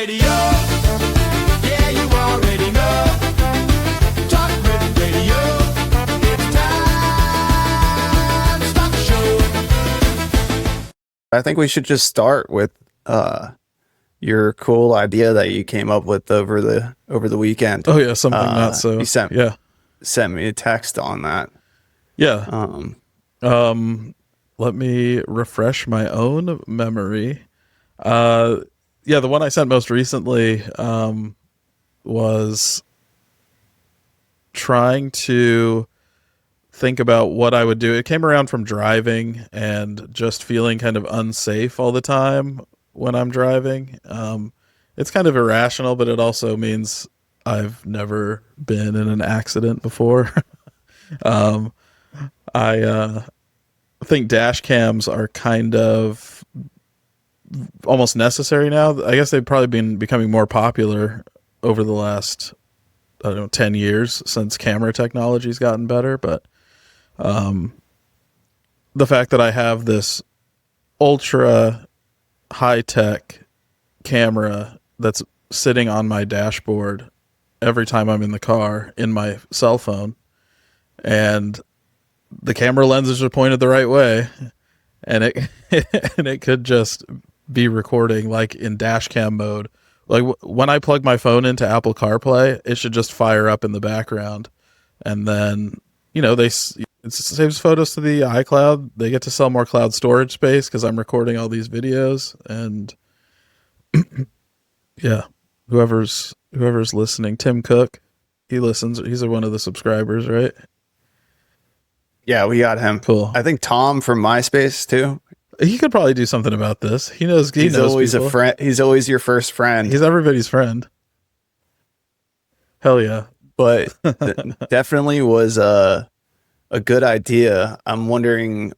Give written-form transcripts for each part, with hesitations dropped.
Radio. Yeah, you already know. Talk Riff Radio. It's time to start the show. I think we should just start with your cool idea that you came up with over the weekend. Oh yeah, something not so. You sent me a text on that. Yeah. Let me refresh my own memory. The one I sent most recently was trying to think about what I would do. It came around from driving and just feeling kind of unsafe all the time when I'm driving. It's kind of irrational, but it also means I've never been in an accident before. I think dash cams are kind of almost necessary now. I guess they've probably been becoming more popular over the last, 10 years since camera technology's gotten better. But the fact that I have this ultra high-tech camera that's sitting on my dashboard every time I'm in the car in my cell phone, and the camera lenses are pointed the right way, and it could just be recording like in dash cam mode. Like when I plug my phone into Apple CarPlay, it should just fire up in the background, and then it saves photos to the iCloud. They get to sell more cloud storage space because I'm recording all these videos. And yeah, whoever's listening, Tim Cook, he listens. He's one of the subscribers, right? Yeah, we got him. Cool. I think Tom from MySpace too. He could probably do something about this. He knows. He's always people. a friend. He's always your first friend. He's everybody's friend. Hell yeah. But definitely was a good idea. I'm wondering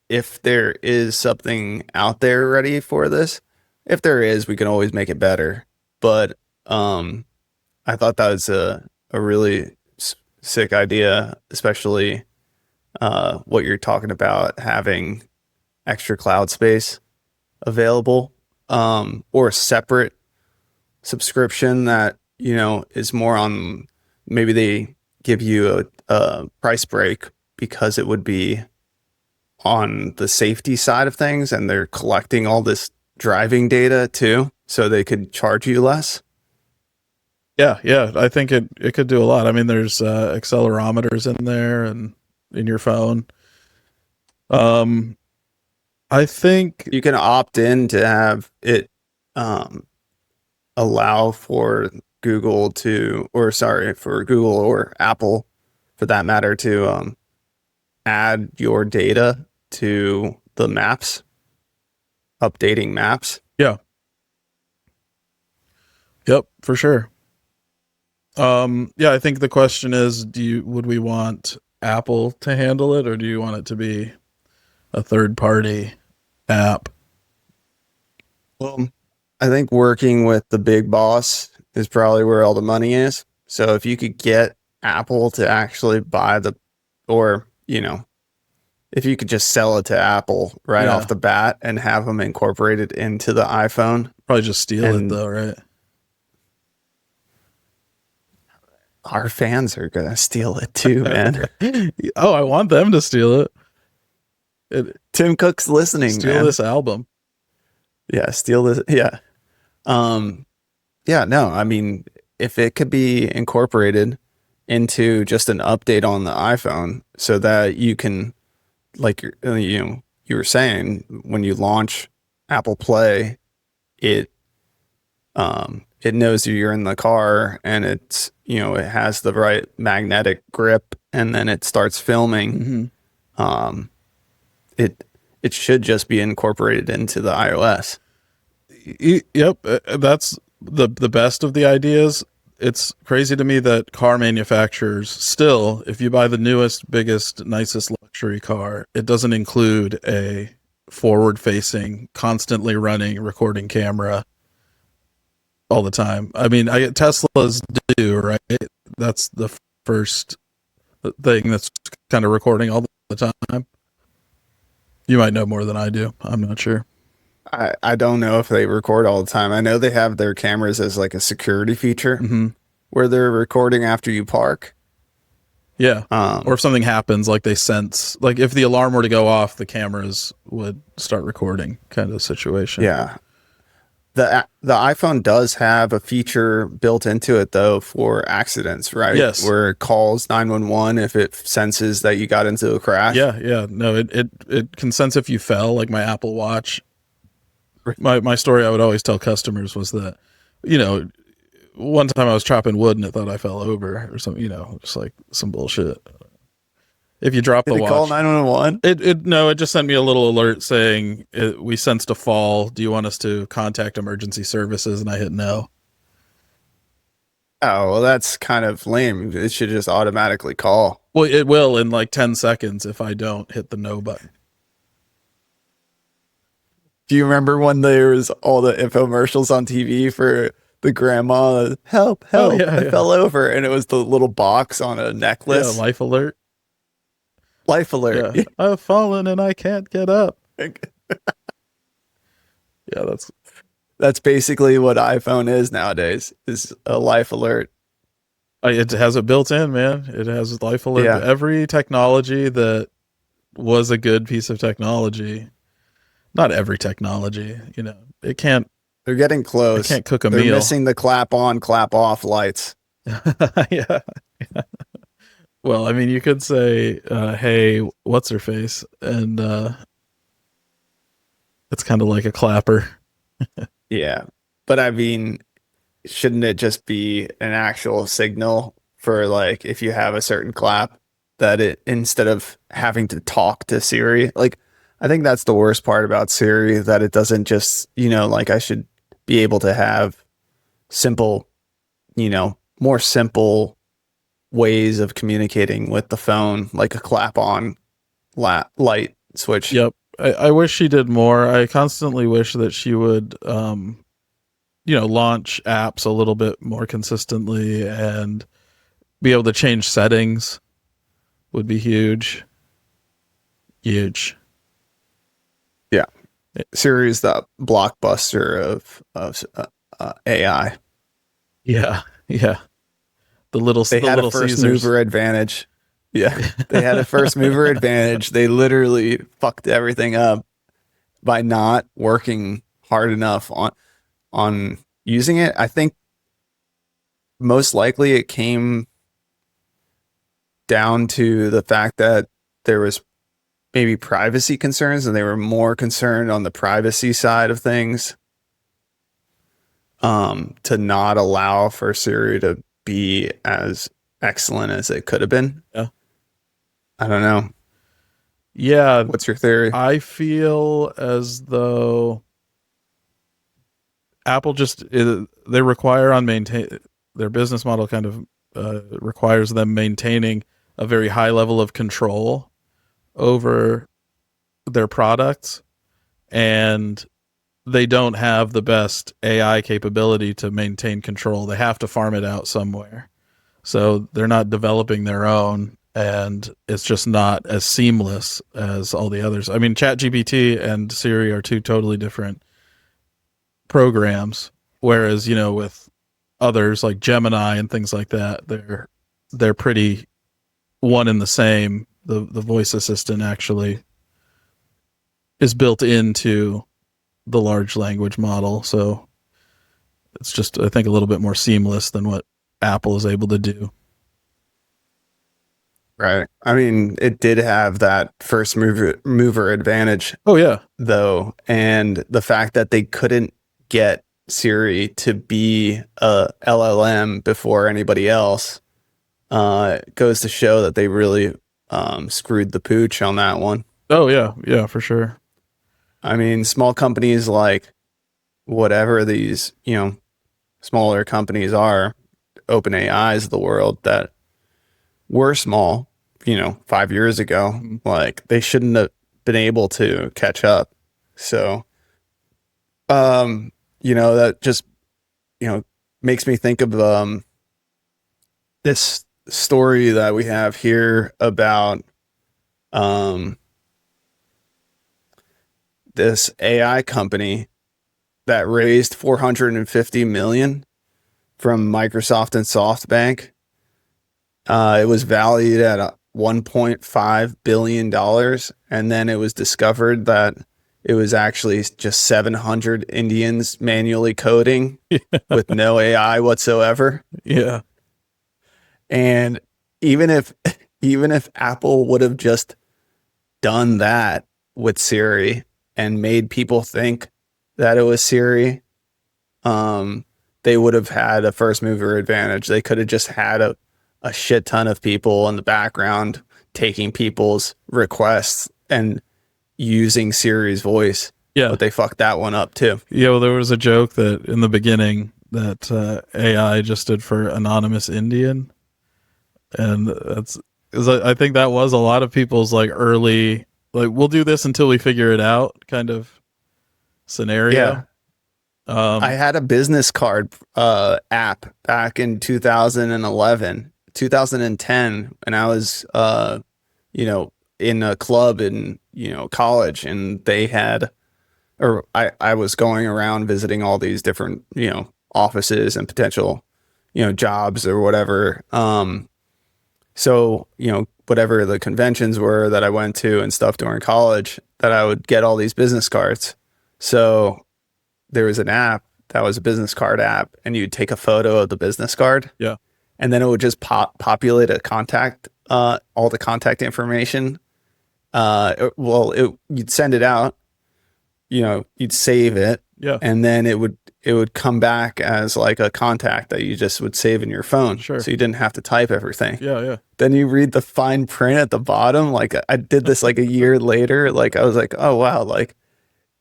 if there is something out there ready for this. If there is, we can always make it better. But I thought that was a really sick idea, especially what you're talking about, having extra cloud space available, or a separate subscription that is more on. Maybe they give you a price break because it would be on the safety side of things, and they're collecting all this driving data too, so they could charge you less. Yeah, I think it could do a lot. I mean, there's accelerometers in there and in your phone. I think you can opt in to have it allow for Google or Apple for that matter to add your data to the maps, updating maps. Yeah. Yep, for sure. I think the question is, would we want Apple to handle it, or do you want it to be a third party app? Well, I think working with the big boss is probably where all the money is. So if you could get Apple to actually buy if you could just sell it to Apple right off the bat and have them incorporated into the iPhone. Probably just steal it though, right? Our fans are going to steal it too, man. Oh, I want them to steal it. Tim Cook's listening, steal man. This album. Yeah, steal this. Yeah. No, I mean, if it could be incorporated into just an update on the iPhone so that you can, like you were saying, when you launch Apple Play, it knows you're in the car, and it's, it has the right magnetic grip, and then it starts filming. Mm-hmm. It should just be incorporated into the iOS. Yep, that's the best of the ideas. It's crazy to me that car manufacturers still, if you buy the newest, biggest, nicest luxury car, it doesn't include a forward-facing, constantly running recording camera all the time. I mean, Teslas do, right? That's the first thing that's kind of recording all the time. You might know more than I do. I'm not sure. I don't know if they record all the time. I know they have their cameras as like a security feature where they're recording after you park. Yeah. Or if something happens, like they sense, like if the alarm were to go off, the cameras would start recording, kind of situation. Yeah. The iPhone does have a feature built into it though for accidents, right? Yes. Where it calls 911 if it senses that you got into a crash. Yeah. No, it can sense if you fell, like my Apple Watch. My story I would always tell customers was that, you know, one time I was chopping wood and it thought I fell over or something, you know, just like some bullshit. If you drop Did the it watch, call 911? it just sent me a little alert saying we sensed a fall. Do you want us to contact emergency services? And I hit no. Oh, well, that's kind of lame. It should just automatically call. Well, it will in like 10 seconds if I don't hit the no button. Do you remember when there was all the infomercials on TV for the grandma? Help! Oh, yeah, I fell over, and it was the little box on a necklace. Yeah, life alert. Life alert. Yeah, I've fallen and I can't get up. Yeah, That's basically what iPhone is nowadays. Is a life alert. it has it built in, man. It has life alert. Yeah. Every technology that was a good piece of technology, not every technology, you know, it can't. They're getting close. It can't cook a They're meal. missing the clap on, clap off lights. Yeah. Well, I mean, you could say, "Hey, what's her face?" and it's kind of like a clapper. Yeah, but I mean, shouldn't it just be an actual signal for like if you have a certain clap that it instead of having to talk to Siri? Like, I think that's the worst part about Siri, that it doesn't just, you know, like I should be able to have simple, you know, more simple ways of communicating with the phone, like a clap on light switch. Yep. I wish she did more. I constantly wish that she would, you know, launch apps a little bit more consistently and be able to change settings would be huge. Huge. Yeah. Siri is the blockbuster of AI. Yeah. Yeah. The little They had little a first Caesars. mover advantage. Yeah. They had a first mover advantage. They literally fucked everything up by not working hard enough on using it. I think most likely it came down to the fact that there was maybe privacy concerns and they were more concerned on the privacy side of things, to not allow for Siri to be as excellent as it could have been. Yeah. I don't know. Yeah. What's your theory? I feel as though Apple they require on maintain their business model kind of requires them maintaining a very high level of control over their products, and they don't have the best AI capability to maintain control. They have to farm it out somewhere. So they're not developing their own, and it's just not as seamless as all the others. I mean, ChatGPT and Siri are two totally different programs, whereas, you know, with others like Gemini and things like that, they're pretty one and the same. The voice assistant actually is built into the large language model, so it's just, I think, a little bit more seamless than what Apple is able to do. Right. I mean, it did have that first mover advantage. Oh yeah. Though, and the fact that they couldn't get Siri to be a LLM before anybody else goes to show that they really screwed the pooch on that one. Oh yeah, for sure. I mean, small companies like whatever these, you know, smaller companies are, OpenAIs of the world that were small, you know, 5 years ago, like they shouldn't have been able to catch up. So, you know, that just, you know, makes me think of this story that we have here about this AI company that raised 450 million from Microsoft and SoftBank. It was valued at $1.5 billion. And then it was discovered that it was actually just 700 Indians manually coding with no AI whatsoever. Yeah. And even if Apple would have just done that with Siri and made people think that it was Siri, they would have had a first mover advantage. They could have just had a shit ton of people in the background taking people's requests and using Siri's voice. Yeah. But they fucked that one up too. Yeah, well, there was a joke that in the beginning that AI just stood for anonymous Indian. And I think that was a lot of people's like early, like, we'll do this until we figure it out kind of scenario. Yeah. I had a business card app back in 2011, 2010, and I was, in a club in, college, and they had, or I was going around visiting all these different, offices and potential, jobs or whatever. So, whatever the conventions were that I went to and stuff during college, that I would get all these business cards. So there was an app that was a business card app, and you'd take a photo of the business card. Yeah. And then it would just populate a contact, all the contact information. You'd send it out, you'd save it. Yeah. And then it would come back as like a contact that you just would save in your phone. Sure. So you didn't have to type everything. Yeah, yeah. Then you read the fine print at the bottom. Like I did this like a year later. Like I was like, oh wow, like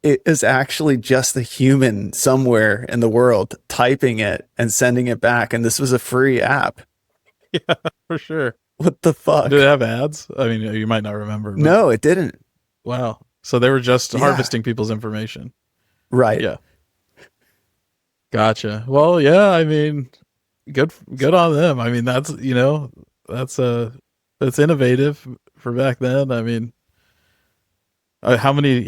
it is actually just a human somewhere in the world typing it and sending it back. And this was a free app. Yeah, for sure. What the fuck? Did it have ads? I mean, you might not remember. But No, it didn't. wow. So they were just Yeah. harvesting people's information. Right. Yeah. Gotcha. Well, yeah, I mean, good on them. I mean, that's innovative for back then. I mean, how many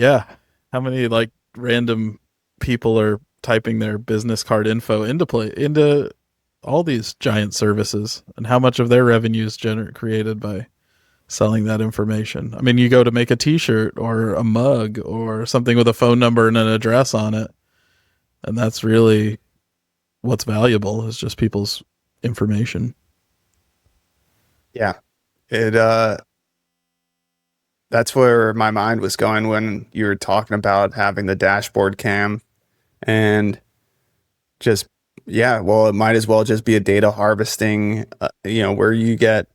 like random people are typing their business card info into all these giant services, and how much of their revenue is created by selling that information? I mean, you go to make a t-shirt or a mug or something with a phone number and an address on it, and that's really what's valuable, is just people's information. Yeah. That's where my mind was going when you were talking about having the dashboard cam, and just, it might as well just be a data harvesting, where you get,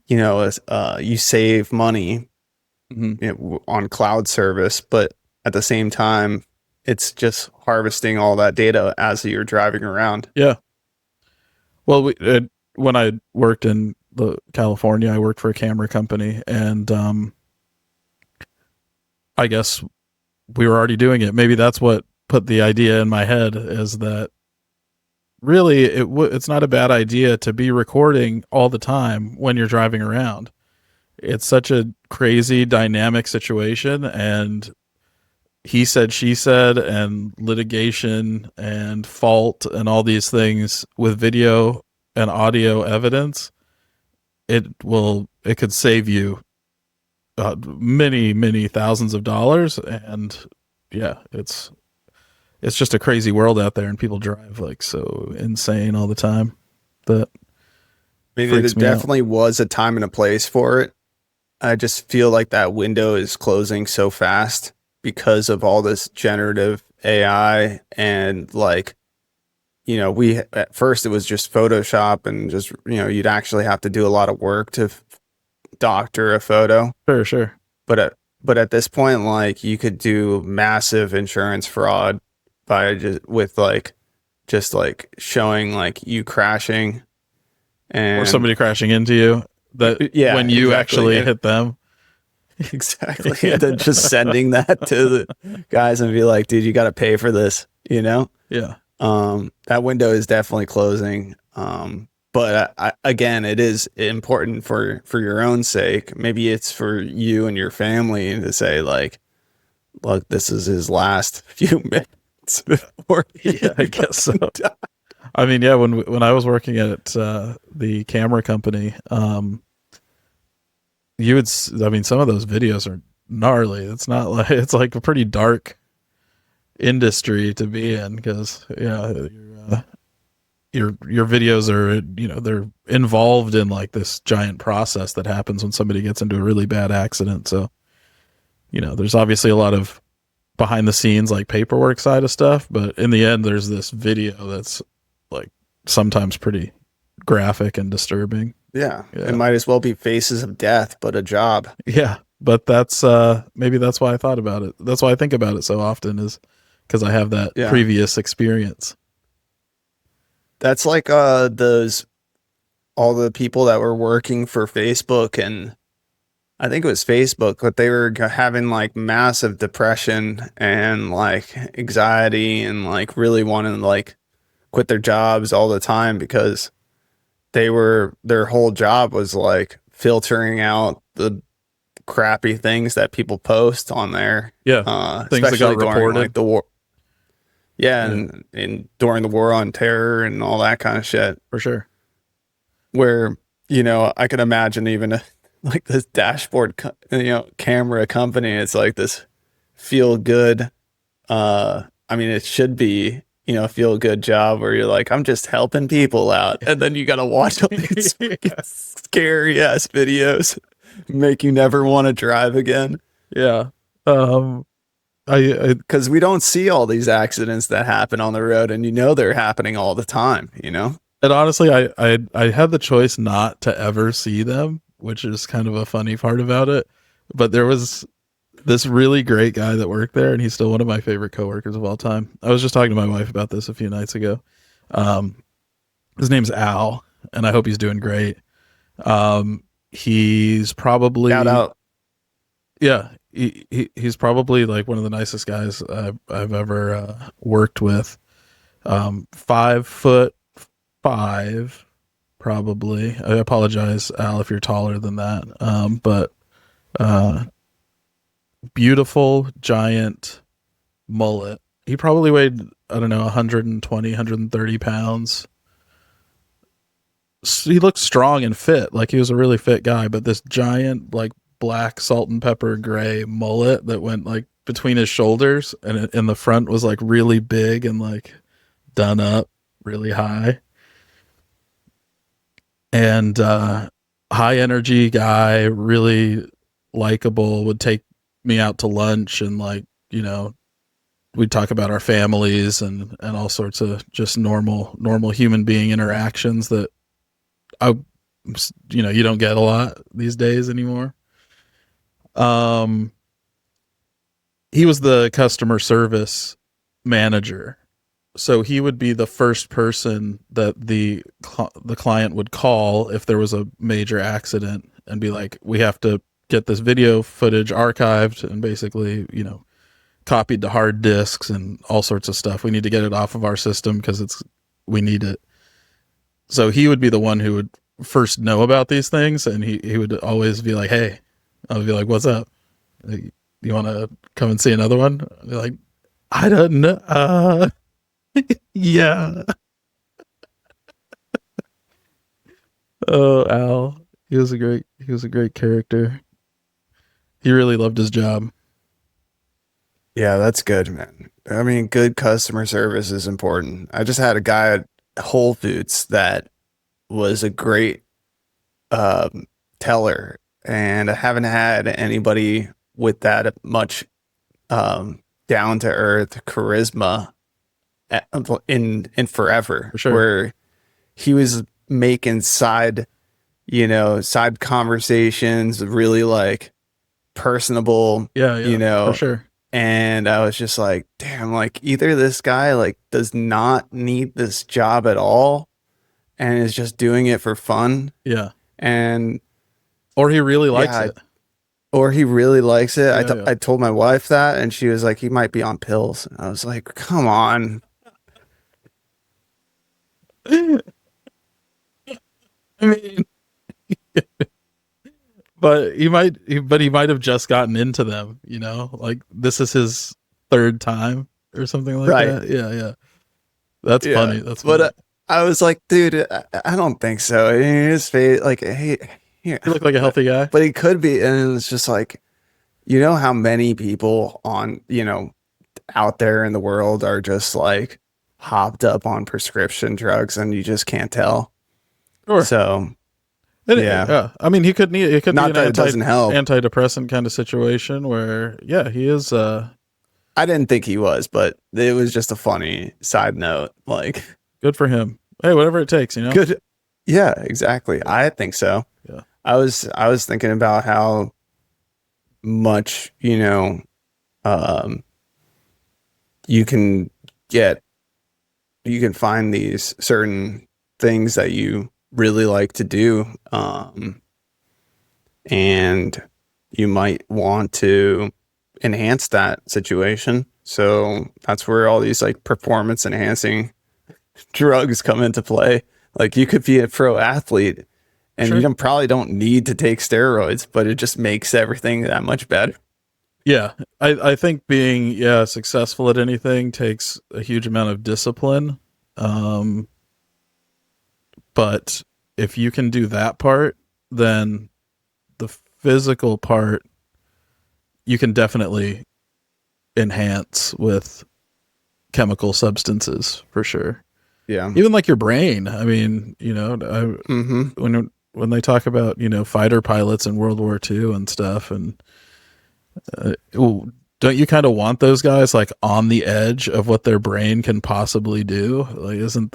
you save money on cloud service, but at the same time, it's just harvesting all that data as you're driving around. Yeah. Well, when I worked in California, I worked for a camera company, and I guess we were already doing it. Maybe that's what put the idea in my head, is that really it's not a bad idea to be recording all the time when you're driving around. It's such a crazy dynamic situation, and he said, she said, and litigation and fault and all these things with video and audio evidence. It could save you many, many thousands of dollars. And yeah, it's just a crazy world out there, and people drive like so insane all the time. That Maybe there definitely was a time and a place for it. I just feel like that window is closing so fast because of all this generative AI, and like, at first it was just Photoshop, and just, you'd actually have to do a lot of work to doctor a photo. Sure. But at this point, like, you could do massive insurance fraud by just showing like you crashing, and or somebody crashing into you, when you actually hit them. Exactly. And then just sending that to the guys and be like, dude, you got to pay for this, Yeah. That window is definitely closing. But again, it is important for your own sake. Maybe it's for you and your family to say, like, look, this is his last few minutes before Yeah, I guess so. I mean, yeah, when I was working at the camera company, you would, I mean, some of those videos are gnarly. It's not like, it's like a pretty dark industry to be in because, yeah, your videos are, they're involved in like this giant process that happens when somebody gets into a really bad accident. So, there's obviously a lot of behind the scenes, like paperwork side of stuff, but in the end, there's this video that's like sometimes pretty graphic and disturbing. Yeah, Yeah. it might as well be faces of death, but a job. Yeah, but that's maybe that's why I thought about it. That's why I think about it so often, is because I have that Yeah. previous experience. That's like those all the people that were working for Facebook, and I think it was Facebook, but they were having like massive depression and like anxiety and like really wanting to like quit their jobs all the time because their whole job was like filtering out the crappy things that people post on there. Yeah, things that Especially got during reported. like the war. Yeah, Yeah. and during the war on terror and all that kind of shit. For sure. Where, I could imagine even like this dashboard, camera company. It's like this feel good. I mean, it should be, feel good job where you're like, I'm just helping people out. And then you got to watch all these scary ass videos make you never want to drive again. Yeah. Because we don't see all these accidents that happen on the road, and they're happening all the time, And honestly, I had the choice not to ever see them, which is kind of a funny part about it. But there was this really great guy that worked there, and he's still one of my favorite coworkers of all time. I was just talking to my wife about this a few nights ago. His name's Al, and I hope he's doing great. He's probably Shout out. Yeah, he's probably like one of the nicest guys I've ever worked with. 5'5", probably. I apologize, Al, if you're taller than that. But beautiful giant mullet. He probably weighed, I don't know, 120, 130 pounds. He looked strong and fit, like he was a really fit guy, but this giant like black salt and pepper gray mullet that went like between his shoulders, and in the front was like really big and like done up really high. And high energy guy, really likable, would take me out to lunch, and like, we'd talk about our families and all sorts of just normal human being interactions that you don't get a lot these days anymore. He was the customer service manager, so he would be the first person that the client would call if there was a major accident and be like, we have to get this video footage archived and basically, copied to hard disks and all sorts of stuff. We need to get it off of our system because we need it. So he would be the one who would first know about these things, and he would always be like, hey, I'll be like, what's up? Like, you want to come and see another one? I'd be like, I don't know. Yeah. Oh, Al. He was a great character. He really loved his job. Yeah, that's good, man. I mean, good customer service is important. I just had a guy at Whole Foods that was a great teller, and I haven't had anybody with that much down to earth charisma in forever. For sure. Where he was making side conversations, really like personable. Yeah, for sure. And I was just like, damn, like either this guy like does not need this job at all and is just doing it for fun. Yeah. And or he really likes it. Or he really likes it. Yeah, I told my wife that, and she was like, he might be on pills. And I was like, come on. I mean, but he might have just gotten into them, like this is his third time or something like Right. that. Yeah. That's Yeah. funny. That's funny. But I was like, dude, I don't think so. I mean, his face, like, hey, here. You look like a healthy guy. But he could be. And it's just like, you know how many people on, out there in the world are just like hopped up on prescription drugs and you just can't tell. Sure. So, yeah. I mean, it could be not an that it doesn't help. antidepressant kind of situation where, yeah, he is. I didn't think he was, but it was just a funny side note. Like, good for him. Hey, whatever it takes, Good. Yeah, exactly. I think so. Yeah. I was thinking about how much, you can find these certain things that you really like to do. And you might want to enhance that situation. So that's where all these like performance enhancing drugs come into play. Like you could be a pro athlete and Sure. you probably don't need to take steroids, but it just makes everything that much better. Yeah. I think being successful at anything takes a huge amount of discipline. But if you can do that part, then the physical part you can definitely enhance with chemical substances for sure. Yeah. Even like your brain. I mean, when they talk about, fighter pilots in World War II and stuff, and don't you kind of want those guys like on the edge of what their brain can possibly do? Like, wouldn't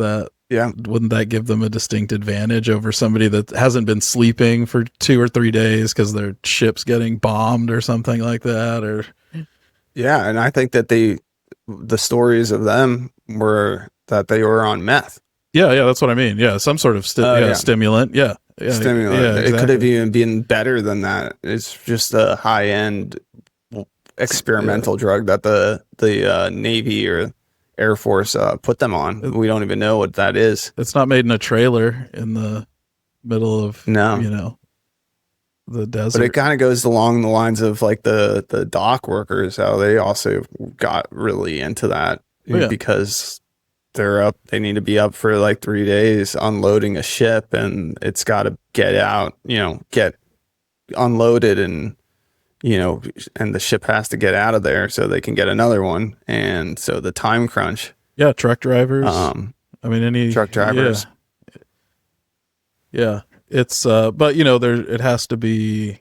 that give them a distinct advantage over somebody that hasn't been sleeping for 2 or 3 days because their ship's getting bombed or something like that? Or yeah, and I think that the stories of them were that they were on meth. Yeah, that's what I mean. Yeah, some sort of stimulant. Yeah, stimulant. Yeah, It could have even been better than that. It's just a high end experimental drug that the Navy or Air Force put them on. We don't even know what that is. It's not made in a trailer in the middle of the desert. But it kind of goes along the lines of like the dock workers, how they also got really into that because they need to be up for like 3 days unloading a ship, and it's got to get out, get unloaded, and and the ship has to get out of there so they can get another one. And so the time crunch. Yeah, truck drivers. Any truck drivers. Yeah. It's but it has to be.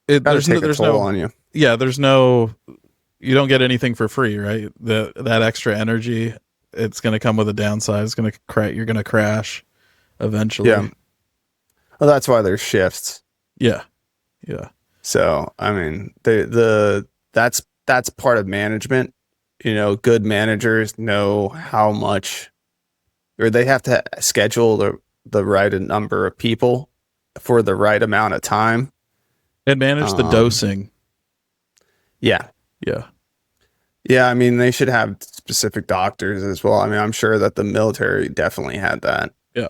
There's no on you. Yeah, there's no. You don't get anything for free, right? That extra energy, it's going to come with a downside. It's going to you're going to crash eventually. Yeah. Well, that's why there's shifts. Yeah. So, I mean, that's part of management. Good managers know how much, or they have to schedule the right number of people for the right amount of time and manage the dosing. Yeah. I mean, they should have specific doctors as well. I mean, I'm sure that the military definitely had that. Yeah.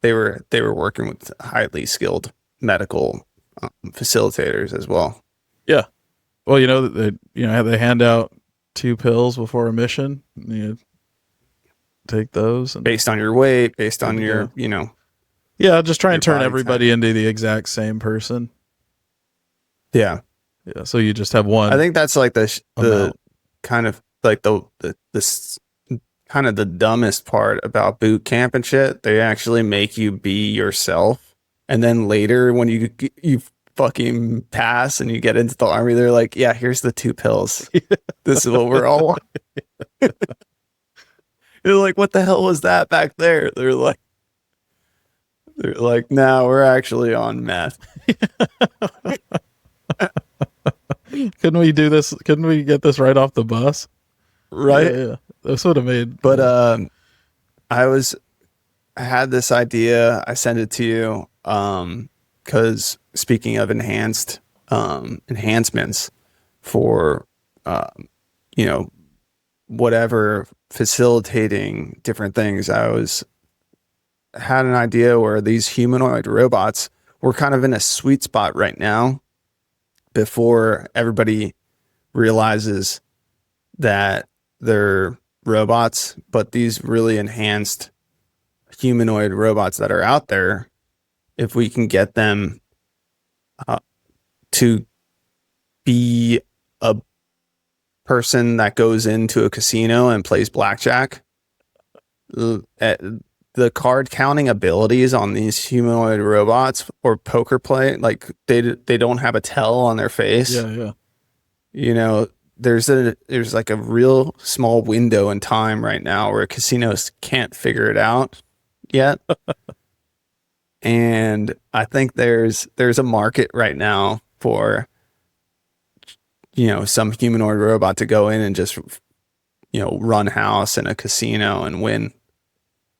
They were working with highly skilled medical facilitators as well. Yeah. Well, they hand out 2 pills before a mission. You take those based on your weight, based on your, Yeah, just try and turn body everybody type. into the exact same person. Yeah. Yeah. So you just have one. I think that's like the kind of like the kind of the dumbest part about boot camp and shit. They actually make you be yourself. And then later when you fucking pass and you get into the army, they're like, yeah, here's the 2 pills. This is what we're all on. You're like, what the hell was that back there? They're like, no, we're actually on meth. Couldn't we do this? Couldn't we get this right off the bus? Right. Yeah. This would have made. But I had this idea. I sent it to you. Because speaking of enhancements for, whatever facilitating different things, had an idea where these humanoid robots we're kind of in a sweet spot right now before everybody realizes that they're robots, but these really enhanced humanoid robots that are out there, if we can get them to be a person that goes into a casino and plays blackjack, the card counting abilities on these humanoid robots or poker play, like they don't have a tell on their face. Yeah. You know, there's like a real small window in time right now where casinos can't figure it out yet. And I think there's a market right now for, you know, some humanoid robot to go in and just, you know, run house in a casino and win.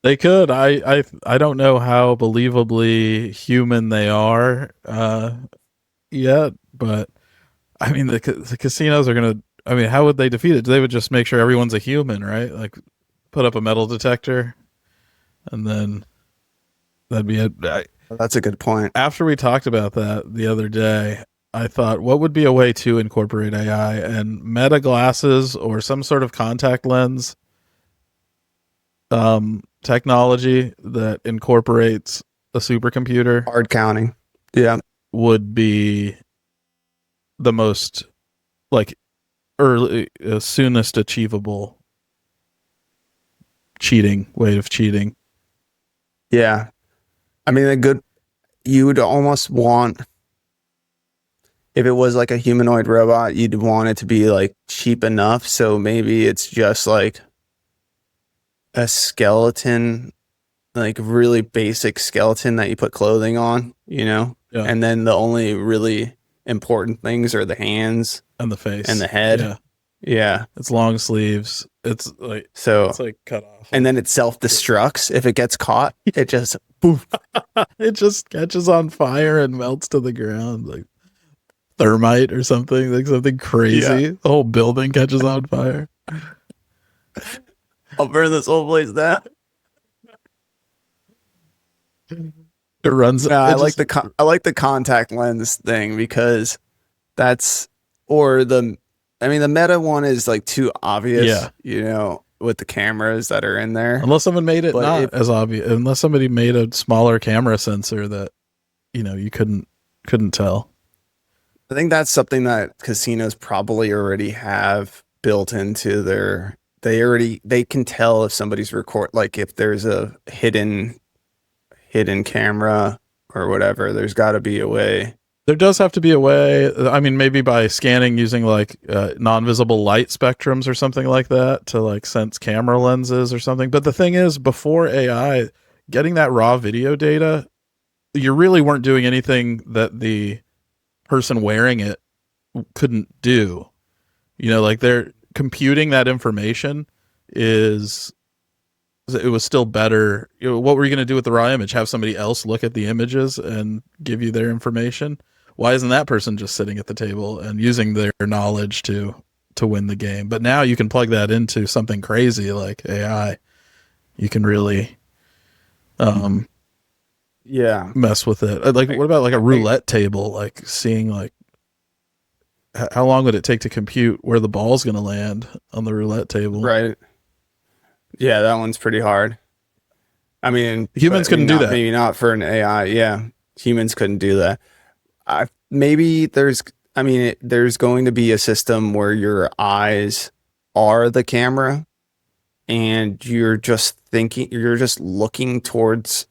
They could. I don't know how believably human they are yet, but I mean the casinos are gonna. I mean, how would they defeat it? They would just make sure everyone's a human, right? Like put up a metal detector, and then that'd be it. That's a good point. After we talked about that the other day, I thought, what would be a way to incorporate AI, and meta glasses or some sort of contact lens technology that incorporates a supercomputer Card counting. Yeah. would be the most like early soonest achievable way of cheating. Yeah. I mean, you would almost want, if it was like a humanoid robot, you'd want it to be like cheap enough. So maybe it's just like a skeleton, like really basic skeleton that you put clothing on, you know? Yeah. And then the only really important things are the hands And the face and the head. Yeah, Yeah. it's long sleeves. It's like cut off, And then it self-destructs if it gets caught. It just poof. it just catches on fire and melts to the ground like thermite or something, like something crazy. Yeah. The whole building catches on fire. I'll burn this whole place down. It runs. No, I it like just- I like the contact lens thing because the meta one is like too obvious. Yeah. You know, with the cameras that are in there. Unless someone made it But not as obvious. Unless somebody made a smaller camera sensor that, you know, you couldn't tell. I think that's something that casinos probably already have built into their. They can tell if somebody's like if there's a hidden camera or whatever. There's got to be a way. There does have to be a way. I mean, maybe by scanning using like non-visible light spectrums or something like that to like sense camera lenses or something. But the thing is, before AI, getting that raw video data, you really weren't doing anything that the person wearing it couldn't do. You know, like they're computing that information it was still better. You know, what were you going to do with the raw image? Have somebody else look at the images and give you their information? Why isn't that person just sitting at the table and using their knowledge to win the game? But now you can plug that into something crazy like AI. You can really mess with it. Like, what about like a roulette table? Like seeing like how long would it take to compute where the ball's going to land on the roulette table? Right. Yeah, that one's pretty hard. I mean, Humans couldn't do that. Maybe not for an AI. Yeah, humans couldn't do that. There's going to be a system where your eyes are the camera and you're just looking towards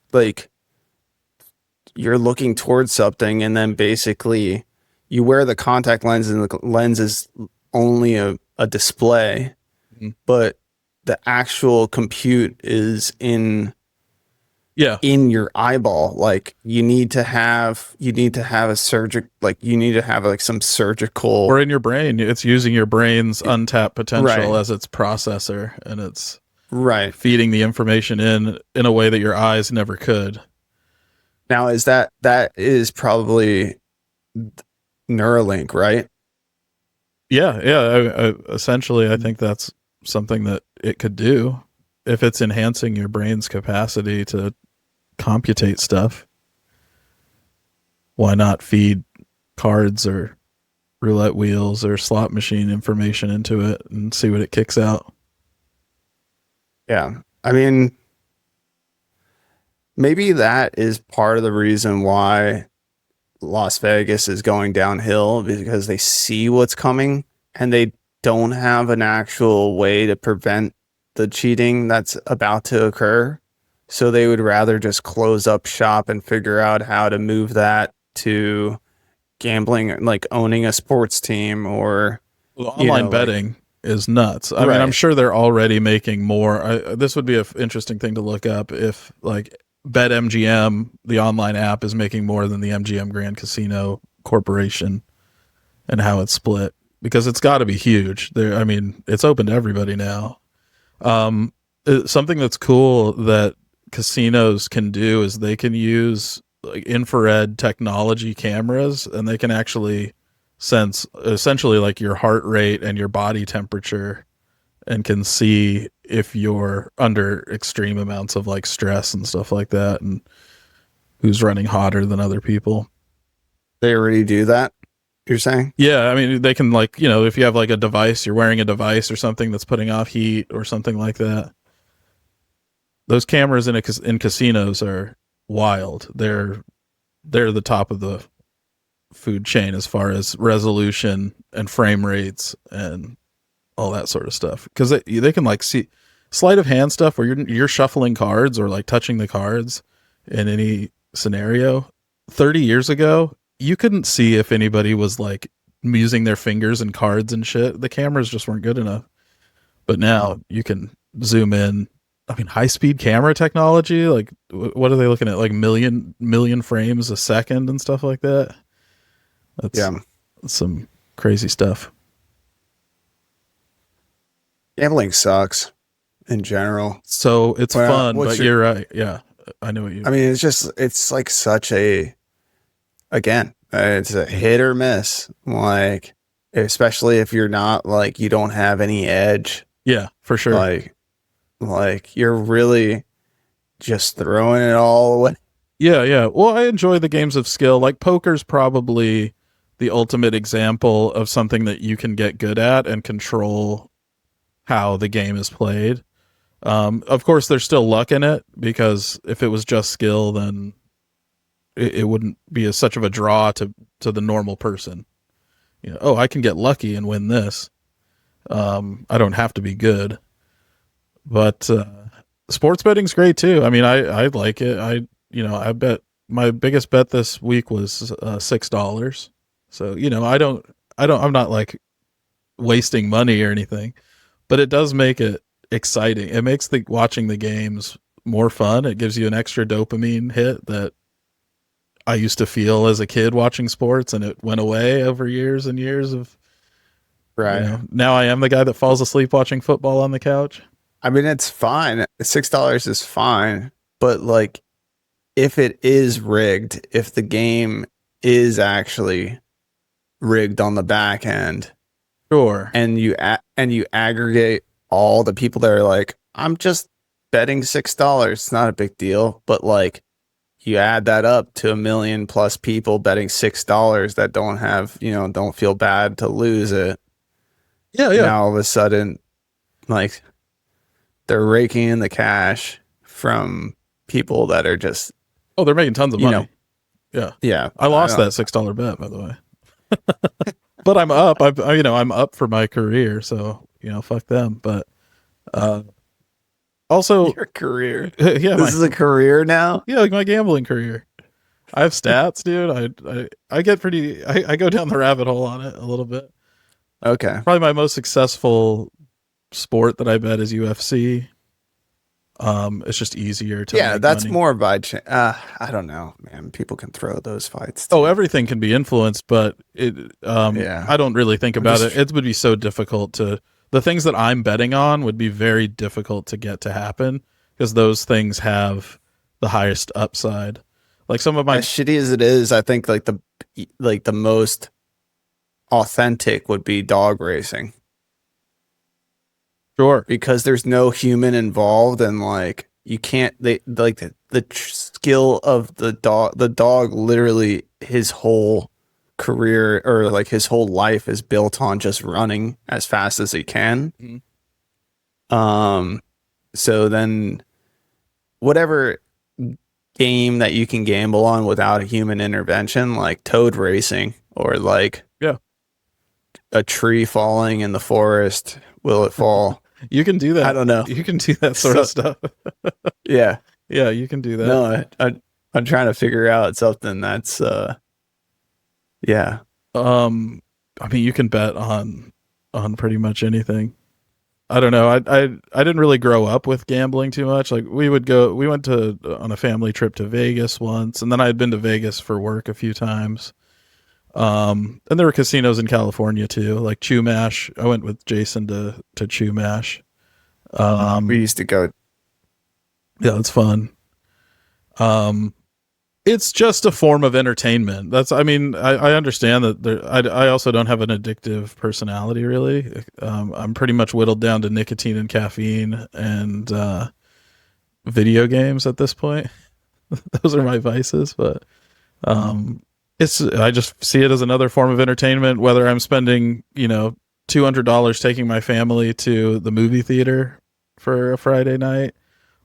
something, and then basically you wear the contact lens and the lens is only a display, but the actual compute is in your eyeball. Like you need to have a some surgical, or in your brain. It's using your brain's untapped potential Right. as its processor, and it's right. feeding the information in a way that your eyes never could. Now that is probably Neuralink, right? Yeah. Essentially, I think that's something that it could do if it's enhancing your brain's capacity to computate stuff. why not feed cards or roulette wheels or slot machine information into it and see what it kicks out? Yeah. I mean, maybe that is part of the reason why Las Vegas is going downhill, because they see what's coming and they don't have an actual way to prevent the cheating that's about to occur. So they would rather just close up shop and figure out how to move that to gambling, like owning a sports team or Well, online betting is nuts. I mean, I'm sure they're already making more. This would be an interesting thing to look up if like BetMGM, the online app, is making more than the MGM Grand Casino Corporation and how it's split, because it's got to be huge. I mean, it's open to everybody now. Something that's cool that casinos can do is they can use like infrared technology cameras, and they can actually sense essentially like your heart rate and your body temperature, and can see if you're under extreme amounts of like stress and stuff like that, and who's running hotter than other people. They already do that, you're saying? Yeah, I mean, they can, like, if you have like a device, you're wearing a device or something that's putting off heat or something like that. Those cameras in casinos are wild. They're the top of the food chain as far as resolution and frame rates and all that sort of stuff, because they can like see sleight of hand stuff where you're shuffling cards or like touching the cards in any scenario. 30 years ago, you couldn't see if anybody was like using their fingers and cards and shit. The cameras just weren't good enough. But now you can zoom in. I mean, high speed camera technology, like what are they looking at? Like million frames a second and stuff like that. That's some crazy stuff. Gambling sucks in general. So it's fun, but you're right. Yeah, I know what you mean. I mean, it's like such a, again, it's a hit or miss. Like, especially if you're not like, you don't have any edge. Yeah, for sure. Like you're really just throwing it all away. Yeah. Well, I enjoy the games of skill. Like poker's probably the ultimate example of something that you can get good at and control how the game is played. Of course, there's still luck in it, because if it was just skill, then it wouldn't be such of a draw to the normal person. I can get lucky and win this. I don't have to be good. But sports betting's great too. I mean, I like it. I bet my biggest bet this week was $6. So I'm not like wasting money or anything, but it does make it exciting. It makes watching the games more fun. It gives you an extra dopamine hit that I used to feel as a kid watching sports, and it went away over years and years of. Right. Now I am the guy that falls asleep watching football on the couch. I mean, it's fine. $6 is fine, but like, if it is rigged, if the game is actually rigged on the back end, sure, and you aggregate all the people that are like, I'm just betting $6, it's not a big deal, but like, you add that up to 1 million plus people betting $6 that don't have, don't feel bad to lose it. Yeah. Now all of a sudden, like, they're raking in the cash from people that are just, they're making tons of money. Yeah. I lost that $6 bet, by the way. But I'm up. I'm up for my career, so fuck them. But also your career. Yeah, this is a career now. Yeah, like my gambling career. I have stats, dude. I get pretty. I go down the rabbit hole on it a little bit. Okay. Probably my most successful sport that I bet is UFC. It's just easier to make that's money. more by I don't know, man. People can throw those fights too. Everything can be influenced, but I don't really think about it. It would be so difficult the things that I'm betting on would be very difficult to get to happen, because those things have the highest upside. Like some of my, as shitty as it is, I think like the most authentic would be dog racing. Sure. Because there's no human involved, and like you can't, skill of the dog literally his whole career or like his whole life is built on just running as fast as he can. So then whatever game that you can gamble on without a human intervention, like toad racing or like a tree falling in the forest, will it fall? You can do that. I don't know. You can do that sort of stuff. Yeah. Yeah, you can do that. No, I'm trying to figure out something that's yeah. I mean, you can bet on pretty much anything. I don't know. I didn't really grow up with gambling too much. Like we went on a family trip to Vegas once, and then I had been to Vegas for work a few times. And there were casinos in California too, like Chumash. I went with Jason to Chumash. We used to go. Yeah, it's fun. It's just a form of entertainment. I understand that I also don't have an addictive personality really. I'm pretty much whittled down to nicotine and caffeine and video games at this point. Those are my vices, but I just see it as another form of entertainment, whether I'm spending, $200 taking my family to the movie theater for a Friday night,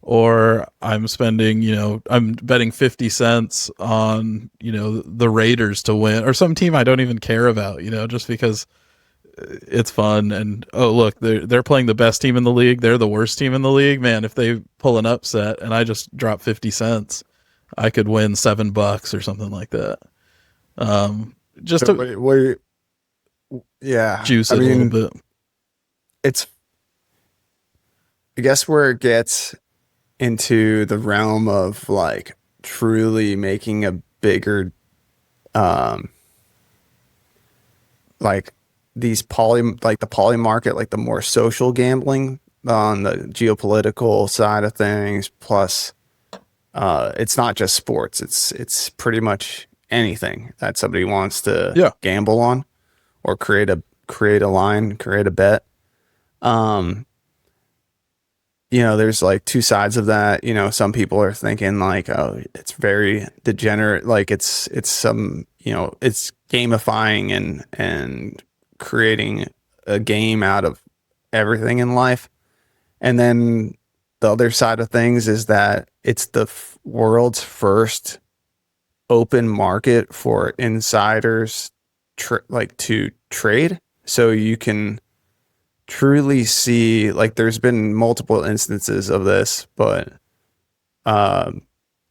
or I'm spending, I'm betting 50 cents on, the Raiders to win or some team I don't even care about, just because it's fun. And, oh, look, they're playing the best team in the league. They're the worst team in the league, man. If they pull an upset and I just drop 50 cents, I could win $7 or something like that. Just So to juice it a little bit. It's, I guess, where it gets into the realm of like truly making a bigger, like the poly market, like the more social gambling on the geopolitical side of things. Plus, it's not just sports. It's pretty much anything that somebody wants to gamble on or create a line, create a bet. There's like two sides of that. Some people are thinking like, oh, it's very degenerate. Like it's some, it's gamifying and creating a game out of everything in life. And then the other side of things is that it's the world's first open market for insiders to trade. So you can truly see, like, there's been multiple instances of this, but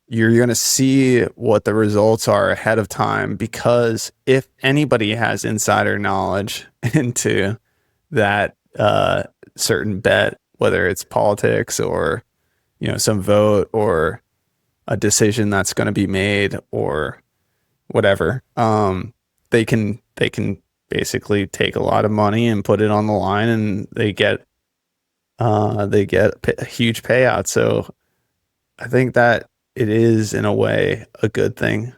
you're going to see what the results are ahead of time, because if anybody has insider knowledge into that certain bet, whether it's politics or some vote or a decision that's going to be made or whatever, they can basically take a lot of money and put it on the line, and they get a huge payout. So I think that it is in a way a good thing.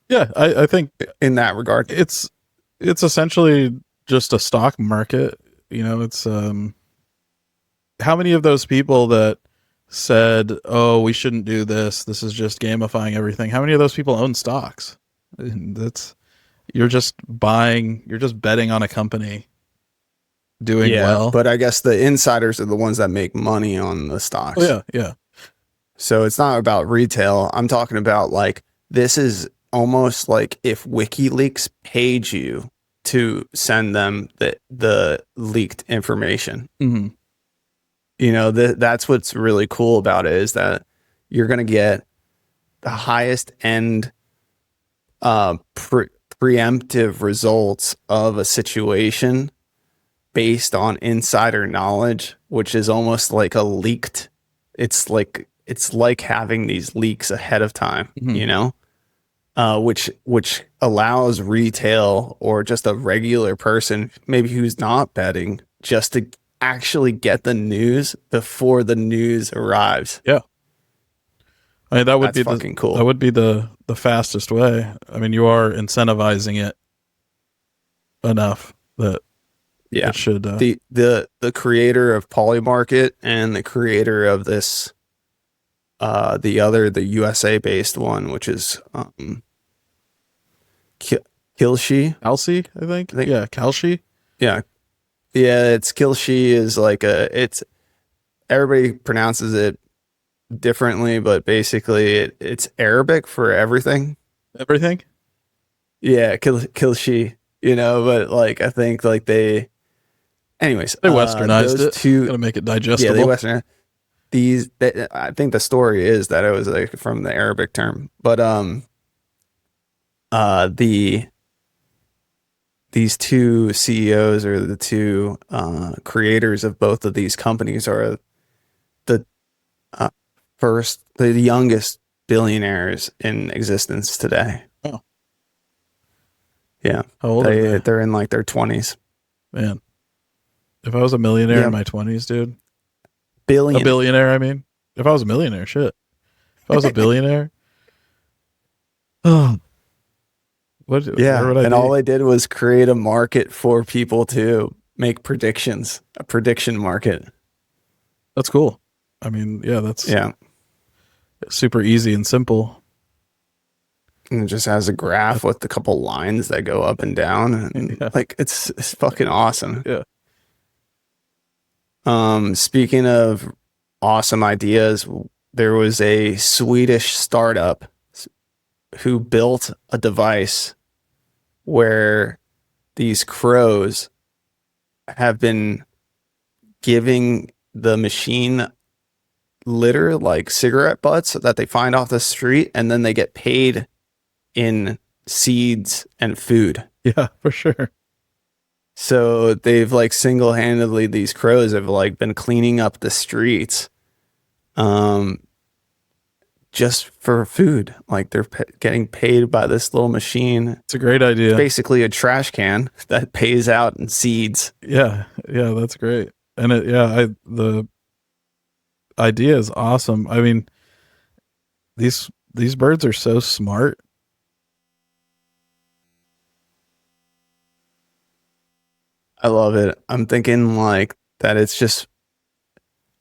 Yeah, I think in that regard, it's essentially just a stock market. It's how many of those people that said, "Oh, we shouldn't do this. This is just gamifying everything." How many of those people own stocks? You're just betting on a company doing well. But I guess the insiders are the ones that make money on the stocks. Oh, yeah. So it's not about retail. I'm talking about, like, this is almost like if WikiLeaks paid you to send them the leaked information. Mm-hmm. That's what's really cool about it, is that you're going to get the highest end preemptive results of a situation based on insider knowledge, which is almost like a leaked. It's like having these leaks ahead of time, Mm-hmm. which allows retail or just a regular person, maybe who's not betting, just to actually get the news before the news arrives. Yeah. I mean, that would be fucking cool. That would be the fastest way. I mean, you are incentivizing it enough that it should. The creator of Polymarket and the creator of this the USA based one, which is Kilshi. Alcy, I think. Yeah, Kalshi. Yeah, it's Kilshi is like it's everybody pronounces it differently, but basically it's Arabic for everything. Everything. Yeah, Kilshi, but like I think like they anyways, They westernized those it. two, Gonna make it digestible. yeah, they westernized I think the story is that it was like from the Arabic term, but these two CEOs or the two creators of both of these companies are the the youngest billionaires in existence today. Oh. Yeah. How old are they? They're in like their 20s. Man, if I was a millionaire in my 20s, dude. A billionaire, I mean. If I was a millionaire, shit. If I was a billionaire. Oh. Where would I be? All they did was create a market for people to make predictions, a prediction market. That's cool. I mean, yeah, that's super easy and simple. And it just has a graph with a couple lines that go up and down. And like, it's fucking awesome. Yeah. Speaking of awesome ideas, there was a Swedish startup who built a device where these crows have been giving the machine litter, like cigarette butts that they find off the street, and then they get paid in seeds and food. Yeah, for sure. So they've like single-handedly, these crows have like been cleaning up the streets just for food. Like they're getting paid by this little machine. It's a great idea. It's basically a trash can that pays out in seeds. Yeah, that's great. And the idea is awesome. I mean, these birds are so smart. I love it. I'm thinking like that it's just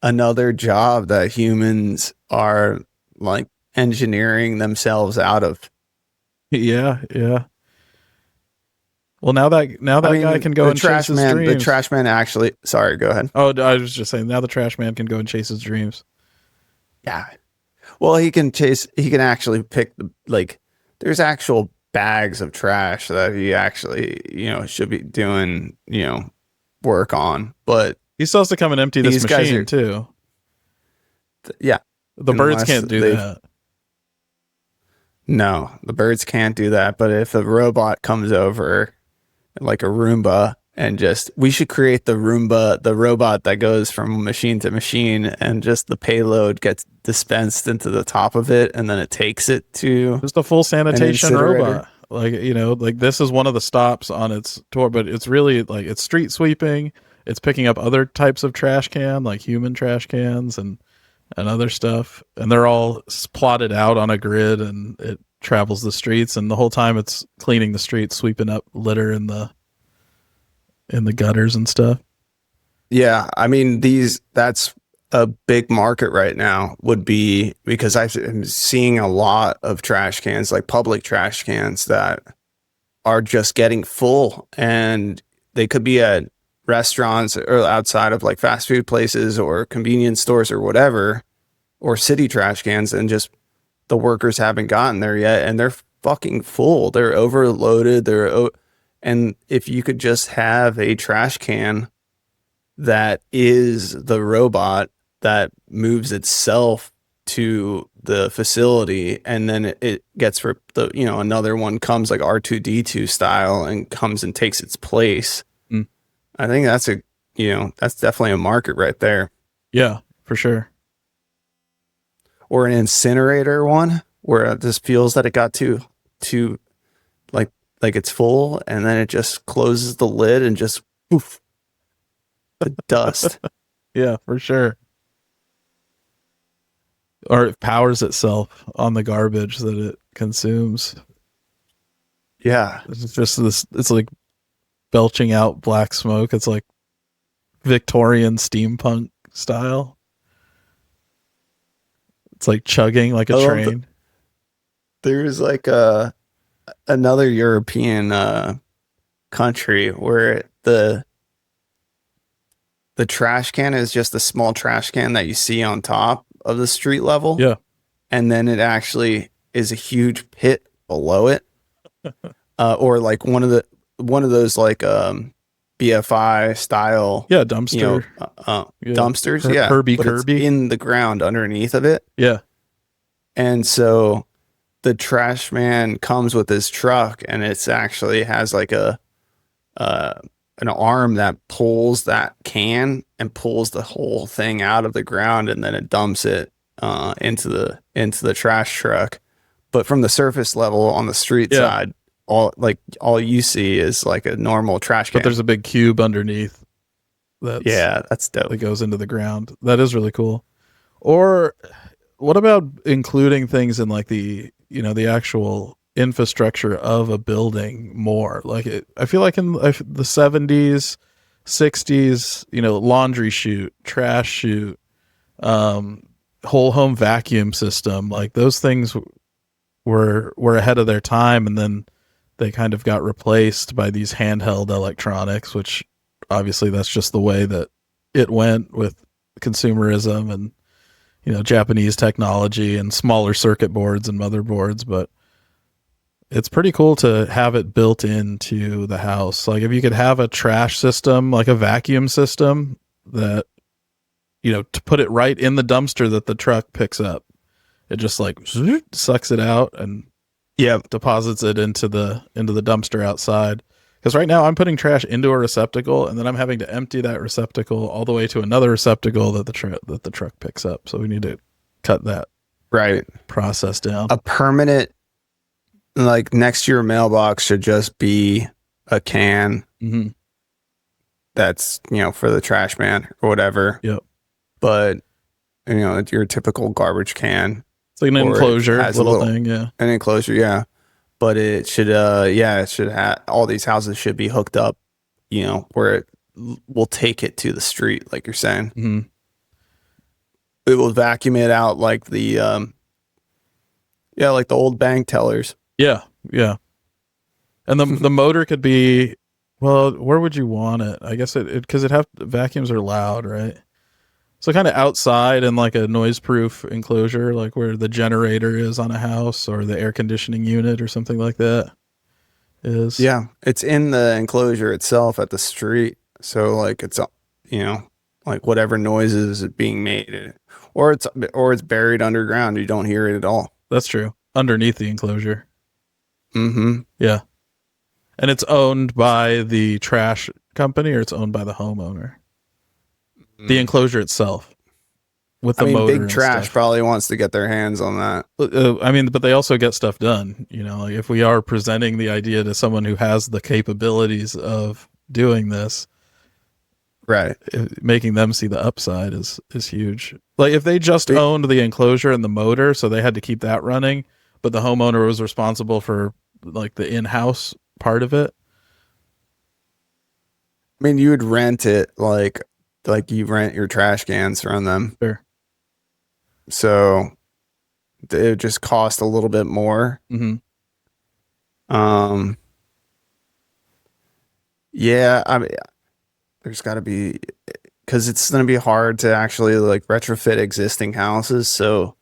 another job that humans are like engineering themselves out of. Yeah. Well, now that guy can go and chase his dreams. The trash man actually, sorry, go ahead. Oh, I was just saying, now the trash man can go and chase his dreams. Yeah. Well, he can actually pick there's actual bags of trash that he actually, should be doing, work on, but he still has to come and empty this machine too. Yeah. The birds can't do that. No, the birds can't do that. But if a robot comes over, like a Roomba, and we should create the Roomba, the robot that goes from machine to machine, and just the payload gets dispensed into the top of it, and then it takes it to just a full sanitation robot. Like, like this is one of the stops on its tour, but it's really like it's street sweeping. It's picking up other types of trash can, like human trash cans and other stuff, and they're all plotted out on a grid, and it travels the streets, and the whole time it's cleaning the streets, sweeping up litter in the gutters and stuff. Yeah, I mean that's a big market right now, would be because I'm seeing a lot of trash cans, like public trash cans, that are just getting full, and they could be at restaurants or outside of like fast food places or convenience stores or whatever, or city trash cans, and just the workers haven't gotten there yet, and they're fucking full. They're overloaded. And if you could just have a trash can that is the robot that moves itself to the facility, and then it gets another one comes like R2D2 style and comes and takes its place. I think that's that's definitely a market right there. Yeah, for sure. Or an incinerator one where it just feels that it got too like it's full, and then it just closes the lid and just poof, the dust. Yeah, for sure. Or it powers itself on the garbage that it consumes. Yeah. It's just this, it's like belching out black smoke. It's like Victorian steampunk style. It's like chugging like a I love train. There's like another European country where the trash can is just a small trash can that you see on top of the street level. Yeah. And then it actually is a huge pit below it. Or like one of those like BFI style, Yeah, dumpster. Yeah. dumpsters. Yeah. Herbie but Kirby. It's in the ground underneath of it. Yeah. And so the trash man comes with his truck, and it's actually has like an arm that pulls that can and pulls the whole thing out of the ground, and then it dumps it into the trash truck. But from the surface level on the street side, all you see is like a normal trash can. But there's a big cube underneath. That's dope. That goes into the ground. That is really cool. Or what about including things in like the actual infrastructure of a building more? Like I feel like in the 70s, 60s, laundry chute, trash chute, whole home vacuum system, like those things were ahead of their time, and then they kind of got replaced by these handheld electronics, which obviously that's just the way that it went with consumerism and Japanese technology and smaller circuit boards and motherboards. But it's pretty cool to have it built into the house. Like if you could have a trash system, like a vacuum system that, to put it right in the dumpster that the truck picks up, it just like sucks it out and deposits it into the dumpster outside. Because right now I'm putting trash into a receptacle, and then I'm having to empty that receptacle all the way to another receptacle that the truck picks up. So we need to cut that process down. A permanent, like next to your mailbox, should just be a can that's for the trash man or whatever. Yep. But your typical garbage can. It's like an enclosure, little thing, yeah. An enclosure, yeah. But it should, it should have, all these houses should be hooked up, where it will take it to the street, like you're saying. Mm-hmm. It will vacuum it out like the, like the old bank tellers. Yeah, yeah. And the motor could be, well, where would you want it? I guess because vacuums are loud, right? So kind of outside in like a noise-proof enclosure, like where the generator is on a house or the air conditioning unit or something like that is. Yeah, it's in the enclosure itself at the street. So like it's, like whatever noises is being made, or it's buried underground. You don't hear it at all. That's true. Underneath the enclosure. Mm-hmm. Yeah. And it's owned by the trash company, or it's owned by the homeowner? The enclosure itself, with the motor. Big Trash stuff. Probably wants to get their hands on that. But they also get stuff done. Like if we are presenting the idea to someone who has the capabilities of doing this, right? Making them see the upside is huge. Like if they just owned the enclosure and the motor, so they had to keep that running, but the homeowner was responsible for like the in-house part of it. You would rent it like you rent your trash cans from them. Sure. So it would just cost a little bit more. Mm-hmm. Yeah, there's got to be, because it's going to be hard to actually like retrofit existing houses. So,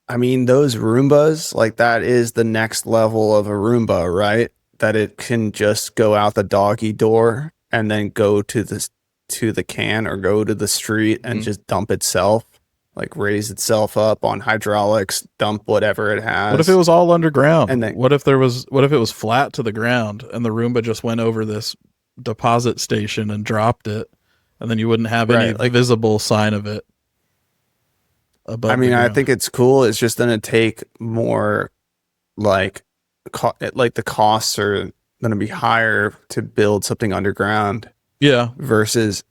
those Roombas, like that is the next level of a Roomba, right? That it can just go out the doggy door and then go to the can or go to the street and just dump itself, like raise itself up on hydraulics, dump whatever it has. What if it was all underground? And then, what if it was flat to the ground and the Roomba just went over this deposit station and dropped it, and then you wouldn't have any visible sign of it above the ground? I think it's cool. It's just going to take more, like the costs are going to be higher to build something underground. Yeah. Versus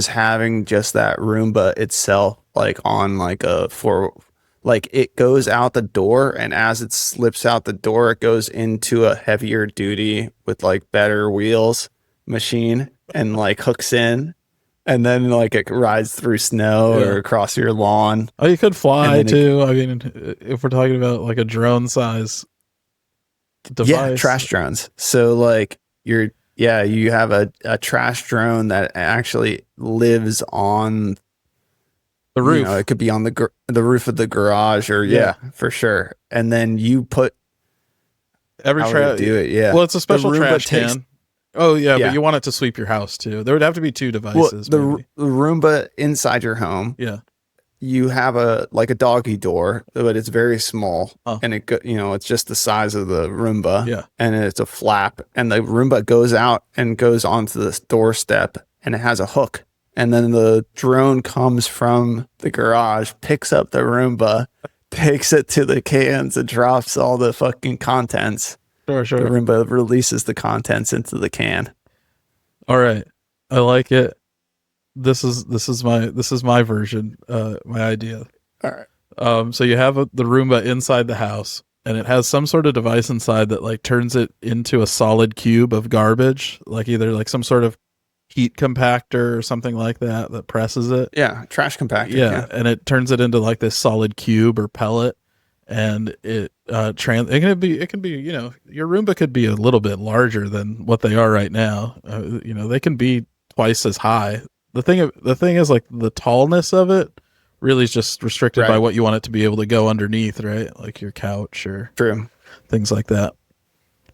having just that Roomba itself, like on like it goes out the door, and as it slips out the door, it goes into a heavier duty with like better wheels machine and like hooks in, and then like it rides through snow Yeah. or across your lawn. Oh, you could fly And then too. I mean, if we're talking about like a drone size device. Yeah, trash drones. So like you have a trash drone that actually lives on The roof. You know, it could be on the roof of the garage, or Yeah. for sure. And then you put Every how would trash. it do it. Yeah. Well, it's a special The Roomba trash takes- can. Oh yeah, Yeah. but you want it to sweep your house too. There would have to be two Well, devices. the Roomba inside your home, yeah. you have a doggy door, but it's very small, Oh. and it's just the size of the Roomba, Yeah. and it's a flap, and the Roomba goes out and goes onto the doorstep, and it has a hook, and then the drone comes from the garage, picks up the Roomba, takes it to the cans, and drops all the fucking contents. Sure. The Roomba releases the contents into the can. All right. I like it. This is my version, my idea. All right. So you have the Roomba inside the house, and it has some sort of device inside that like turns it into a solid cube of garbage, like either like some sort of heat compactor or something like that presses it. Yeah, trash compactor. Yeah, and it turns it into like this solid cube or pellet, and it can be your Roomba could be a little bit larger than what they are right now. They can be twice as high. The thing is like the tallness of it really is just restricted by what you want it to be able to go underneath, right? Like your couch or True. things like that.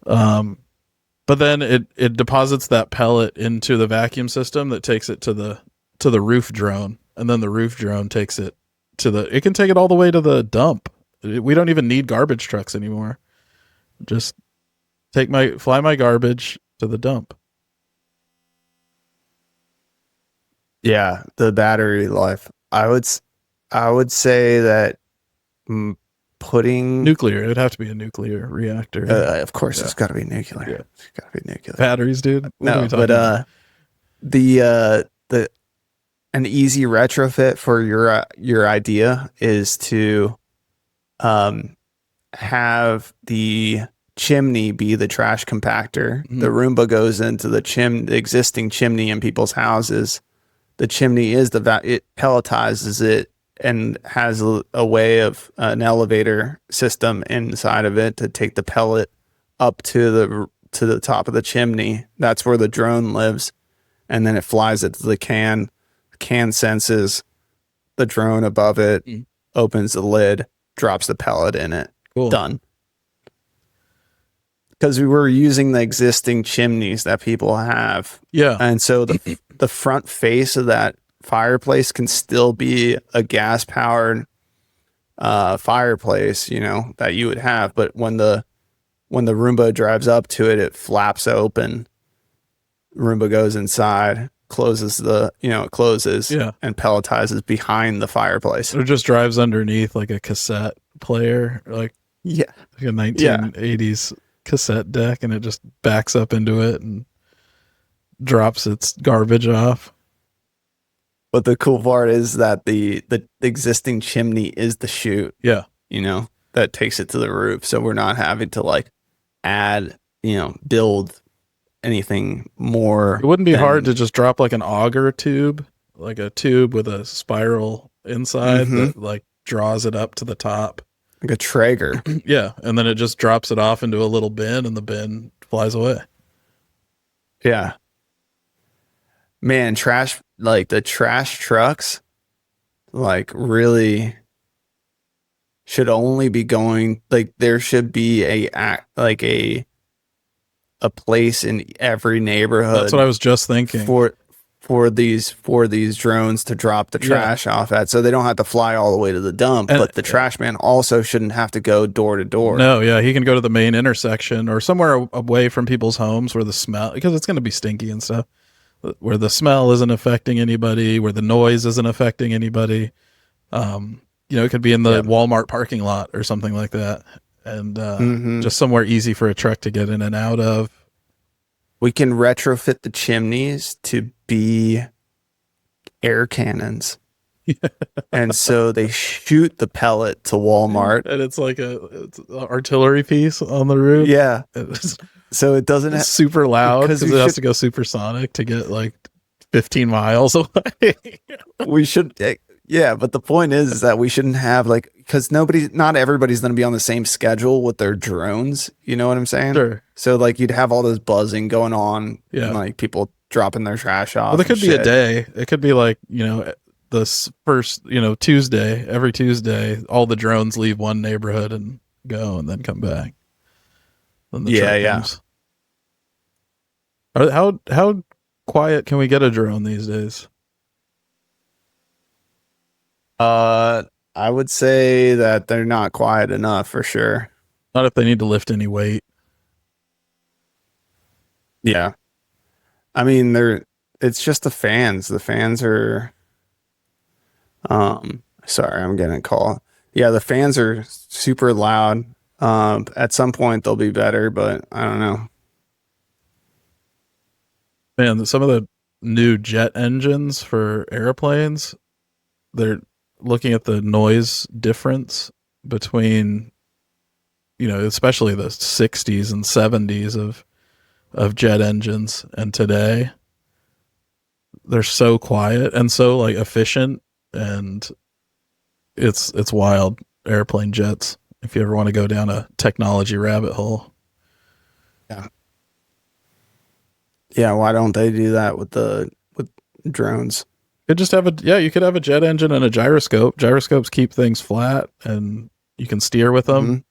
But then it deposits that pellet into the vacuum system that takes it to the roof drone, and then the roof drone takes it it can take it all the way to the dump. We don't even need garbage trucks anymore. Just fly my garbage to the dump. Yeah, the battery life. I would say that putting Nuclear. It'd have to be a nuclear reactor. of course, it's got to be nuclear. Yeah. It's got to be nuclear. Batteries, dude. What are No, we talking about? but an easy retrofit for your idea is to have the chimney be the trash compactor. Mhm. The Roomba goes into the existing chimney in people's houses. The chimney is it pelletizes it and has a way of an elevator system inside of it to take the pellet up to the top of the chimney. That's where the drone lives, and then it flies it to the can. The can senses the drone above it, opens the lid, drops the pellet in it. Cool. Done. Because we were using the existing chimneys that people have. Yeah. And so the front face of that fireplace can still be a gas powered fireplace, that you would have. But when the Roomba drives up to it, it flaps open. Roomba goes inside, closes it closes, Yeah. and pelletizes behind the fireplace. It just drives underneath like a cassette player, like Yeah. a 1980s cassette deck, and it just backs up into it and drops its garbage off. But the cool part is that the existing chimney is the chute, Yeah. that takes it to the roof. So we're not having to like add, build anything more. It wouldn't be than- hard to just drop like an auger tube, like a tube with a spiral inside that like draws it up to the top. like a Traeger. Yeah. And then it just drops it off into a little bin, and the bin flies away. Yeah. Man, the trash trucks, like really should only be going, like there should be a place in every neighborhood That's what I was just thinking. for these drones to drop the trash off at, so they don't have to fly all the way to the dump. And- but the trash man also shouldn't have to go door to door. No, yeah, he can go to the main intersection or somewhere away from people's homes where the smell, because it's going to be stinky and stuff, where the smell isn't affecting anybody, where the noise isn't affecting anybody. It could be in the Walmart parking lot or something like that, and just somewhere easy for a truck to get in and out of. We can retrofit the chimneys to be air cannons. And so they shoot the pellet to Walmart. And it's like it's an artillery piece on the roof. Yeah. It's So it doesn't super loud because because we it has should- to go supersonic to get like 15 miles away. We should, yeah, but the point is that we shouldn't have like, because not everybody's going to be on the same schedule with their drones. You know what I'm saying? Sure. So like you'd have all this buzzing going on, Yeah. and like people dropping their trash off. Well, there could be a shit. day. It could be like, this first, Tuesday, every Tuesday, all the drones leave one neighborhood and go and then come back. Then the truck comes. How quiet can we get a drone these days? I would say that they're not quiet enough for sure. Not if they need to lift any weight. Yeah. I mean, it's just the fans. The fans are, sorry, I'm getting a call. Yeah, the fans are super loud. At some point they'll be better, but I don't know. Man, some of the new jet engines for airplanes, they're looking at the noise difference between, especially the 60s and 70s of jet engines and today. They're so quiet and so like efficient, and it's wild. Airplane jets, if you ever want to go down a technology rabbit hole. Yeah, why don't they do that with drones? You could have a jet engine and a gyroscope. Gyroscopes keep things flat and you can steer with them.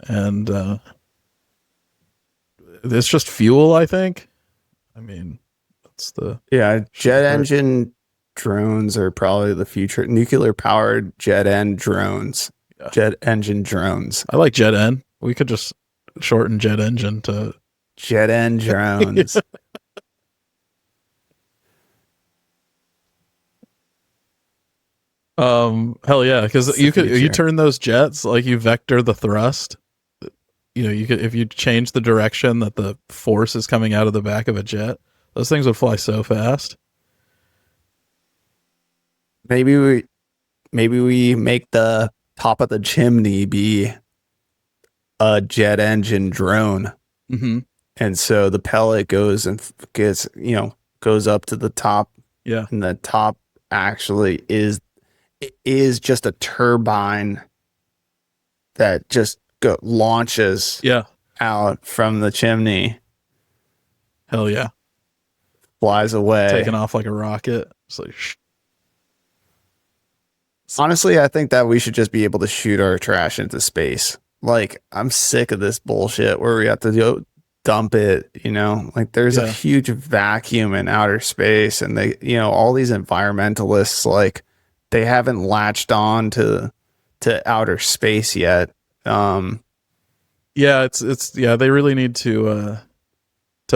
Mm-hmm. And it's just fuel, I think. I mean, that's the jet engine drones are probably the future. Nuclear powered jet engine drones. Yeah. Jet engine drones. I like jet end. We could just shorten jet engine to jet end drones. Hell yeah, because you turn those jets, like you vector the thrust. You could, if you change the direction that the force is coming out of the back of a jet, those things would fly so fast. Maybe we make the top of the chimney be a jet engine drone. Mm-hmm. And so the pellet goes and goes up to the top. Yeah. And the top actually is just a turbine that just launches out from the chimney. Hell yeah. Flies away. Taking off like a rocket. It's like, honestly, I think that we should just be able to shoot our trash into space. Like, I'm sick of this bullshit where we have to go dump it, like there's a huge vacuum in outer space, and they, all these environmentalists, like they haven't latched on to outer space yet. They really need to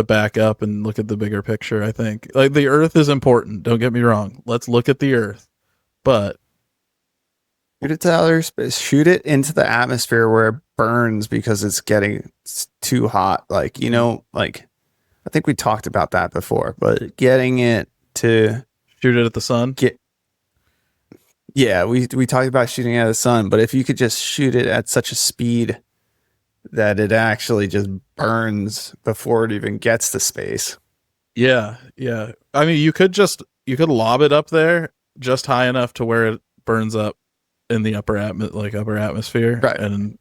back up and look at the bigger picture. I think like the Earth is important. Don't get me wrong. Let's look at the Earth, but shoot it to outer space. Shoot it into the atmosphere where it burns because it's getting too hot. Like, like I think we talked about that before, but getting it to shoot it at the sun. We talked about shooting at the sun, but if you could just shoot it at such a speed that it actually just burns before it even gets to space. Yeah. I mean, you could lob it up there just high enough to where it burns up in the upper atmosphere, right? And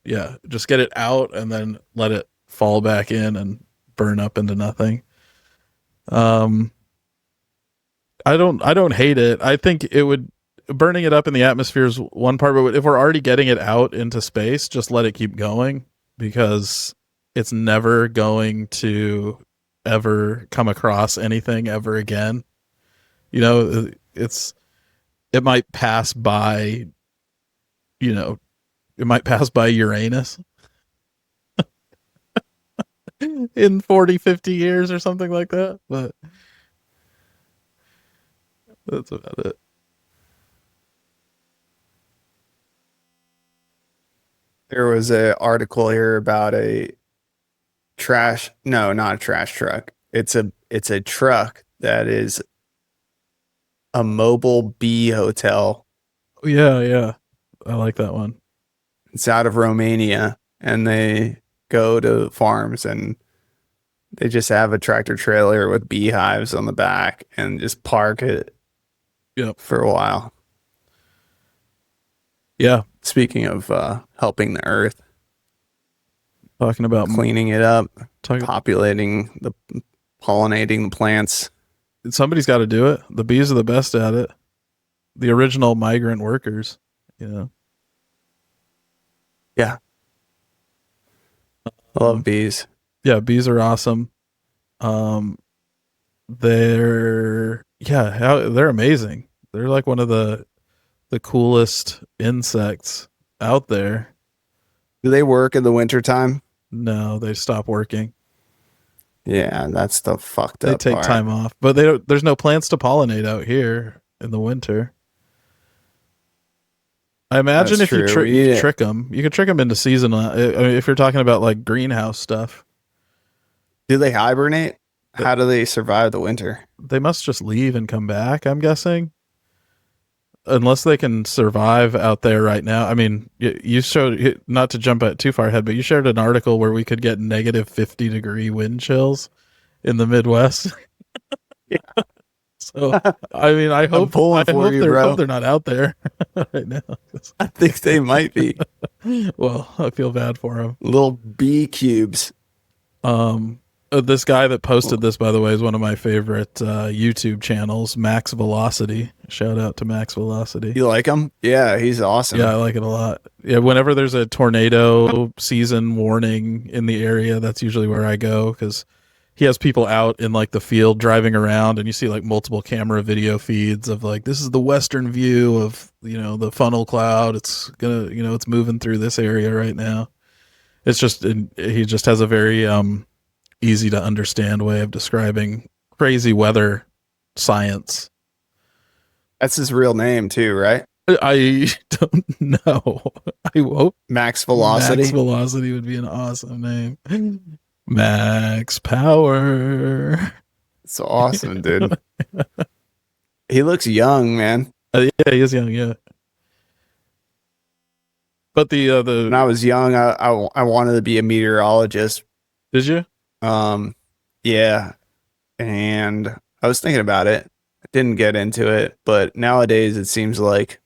just get it out and then let it fall back in and burn up into nothing. I don't hate it. I think burning it up in the atmosphere is one part, but if we're already getting it out into space, just let it keep going, because it's never going to ever come across anything ever again. It might pass by, it might pass by Uranus in 40, 50 years or something like that, but that's about it. There was an article here about not a trash truck. It's a truck that is a mobile bee hotel. Yeah. I like that one. It's out of Romania, and they go to farms and They just have a tractor trailer with beehives on the back and just park it Yep. for a while. Yeah. Speaking of helping the earth, Talking about cleaning it up, talking, pollinating the plants. somebody's got to do it. The bees are the best at it. The original migrant workers, you know. Yeah. I love bees. Yeah, bees are awesome. They're they're amazing. They're like one of the coolest insects out there. Do they work in the wintertime? No, they stop working. Yeah, that's the fucked They up take part. time off, but they don't. There's no plants to pollinate out here in the winter. I imagine That's if you true. trick them, you can trick them into seasonal. I mean, if you're talking about like greenhouse stuff, Do they hibernate? How do they survive the winter? they must just leave and come back, I'm guessing. Unless they can survive out there right now. I mean, you showed, not to jump too far ahead, but you shared an article where we could get negative 50-degree wind chills in the Midwest. Yeah. So, I mean, I hope they're not out there right now. I think they might be. Well, I feel bad for them. Little bee cubes. This guy that posted this, by the way, is one of my favorite YouTube channels, Max Velocity. Shout out to Max Velocity. You like him? Yeah, he's awesome. Yeah, I like it a lot. Yeah, whenever there's a tornado season warning in the area, that's usually where I go, because he has people out in like the field driving around, and you see like multiple camera video feeds of like, this is the western view of, you know, the funnel cloud. It's gonna, you know, it's moving through this area right now. It's just, he just has a very easy to understand way of describing crazy weather science. That's his real name too, right? I don't know. I hope Max Velocity. Max Velocity would be an awesome name. Max Power. It's awesome, dude. He looks young, man. Yeah, he is young. Yeah, but the When I was young, I wanted to be a meteorologist. did you? Yeah, and I was thinking about it. I didn't get into it, but nowadays it seems like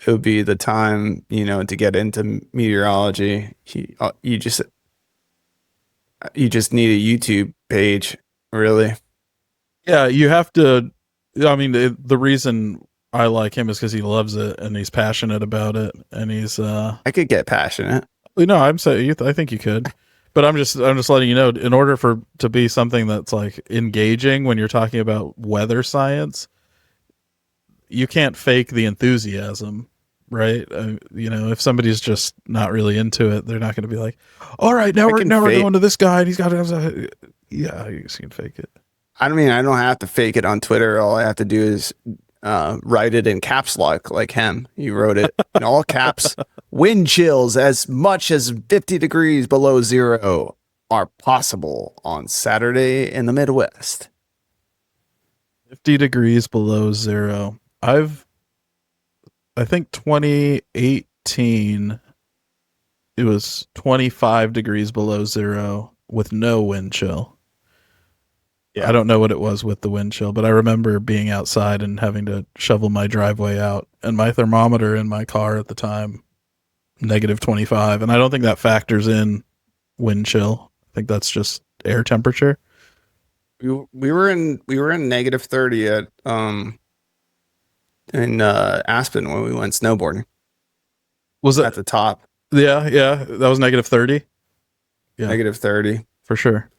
it would be the time, you know, to get into meteorology. You just need a YouTube page, really. Yeah, you have to. I mean, the reason I like him is because he loves it and he's passionate about it, and he's. I could get passionate. No, I'm saying I think you could. But I'm just letting you know, in order to be something that's like engaging when you're talking about weather science, you can't fake the enthusiasm, right? You know, if somebody's just not really into it, they're not going to be like, "All right, now we're going to this guy, and he's got to." Yeah, you can fake it. I mean, I don't have to fake it on Twitter. All I have to do is write it in caps lock like him. He wrote it in all caps. Wind chills as much as 50 degrees below zero are possible on Saturday in the Midwest. 50 degrees below zero. I think 2018, it was 25 degrees below zero with no wind chill. Yeah. I don't know what it was with the wind chill, but I remember being outside and having to shovel my driveway out, and my thermometer in my car at the time, negative 25. And I don't think that factors in wind chill. I think that's just air temperature. We were in negative 30 at in Aspen when we went snowboarding. Was it at the top? Yeah, that was negative 30. Yeah, Negative 30 for sure.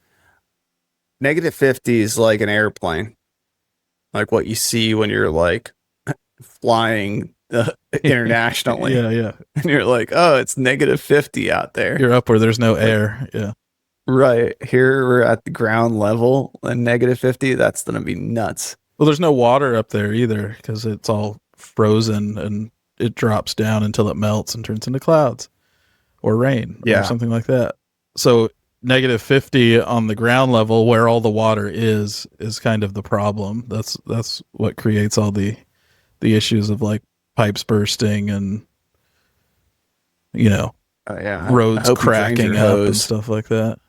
Negative 50 is like an airplane, like what you see when you're like flying internationally. Yeah. And you're like, oh, it's negative 50 out there. You're up where there's no air. Yeah. Right. Here we're at the ground level and negative 50. That's going to be nuts. Well, there's no water up there either because it's all frozen and it drops down until it melts and turns into clouds or rain or something like that. So negative 50 on the ground level where all the water is kind of the problem. That's what creates all the issues of like pipes bursting and, you know, roads cracking up and stuff like that.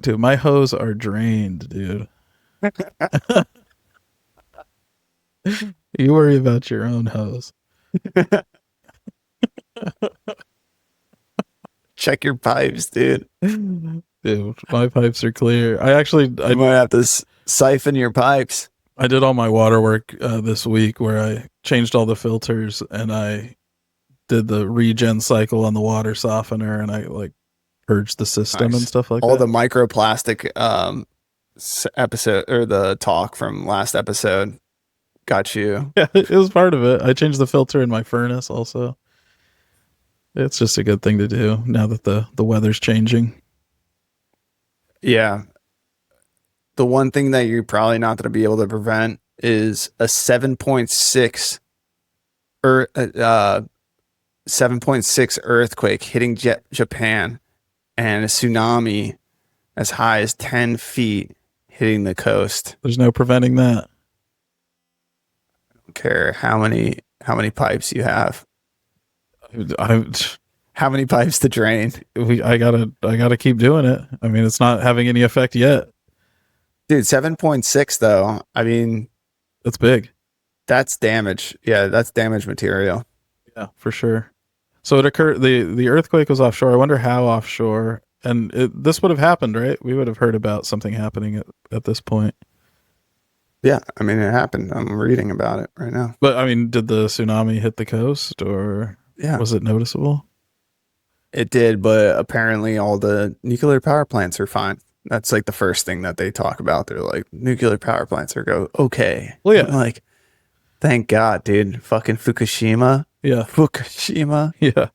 Dude, my hose are drained, dude. You worry about your own hose. Check your pipes, dude. Dude, my pipes are clear. I You might have to siphon your pipes. I did all my water work this week where I changed all the filters and I did the regen cycle on the water softener and I like purged the system Nice. and stuff like All that. the microplastic episode or the talk from last episode got you. Yeah, it was part of it. I changed the filter in my furnace also. It's just a good thing to do now that the weather's changing. Yeah. The one thing that you're probably not going to be able to prevent is a 7.6 or 7.6 earthquake hitting Japan and a tsunami as high as 10 feet hitting the coast. There's no preventing that. I don't care how many pipes you have. How many pipes to drain? I gotta keep doing it. I mean, it's not having any effect yet. Dude, 7.6 though. I mean, That's big. that's damage. Yeah, that's damage material. Yeah, for sure. So it occurred. The earthquake was offshore. I wonder how offshore. And this would have happened, right? We would have heard about something happening at this point. Yeah, I mean, it happened. I'm reading about it right now. But I mean, did the tsunami hit the coast, or Yeah, was it noticeable? it did, but apparently all the nuclear power plants are fine. That's like the first thing that they talk about. They're like, nuclear power plants are okay. Well, yeah. I'm like, thank God, dude. Fucking Fukushima. Yeah, Fukushima. yeah.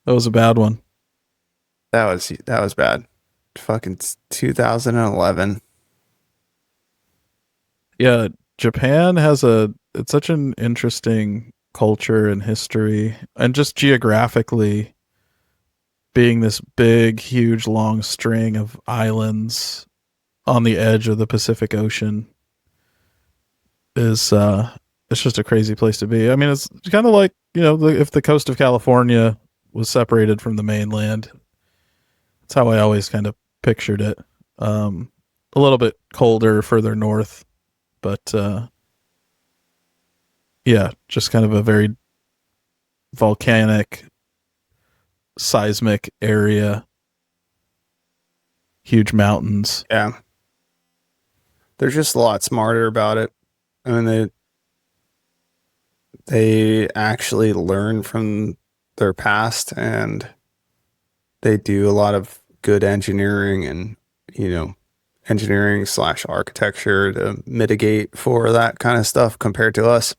That was a bad one. That was bad. Fucking 2011. Yeah, Japan has it's such an interesting culture and history, and just geographically being this big, huge, long string of islands on the edge of the Pacific Ocean is it's just a crazy place to be. I mean, it's kind of like, if the coast of California was separated from the mainland. That's how I always kind of pictured it. A little bit colder further north, but yeah, just kind of a very volcanic, seismic area, huge mountains. Yeah. They're just a lot smarter about it. I mean, they actually learn from their past, and they do a lot of good engineering and, engineering / architecture to mitigate for that kind of stuff compared to us.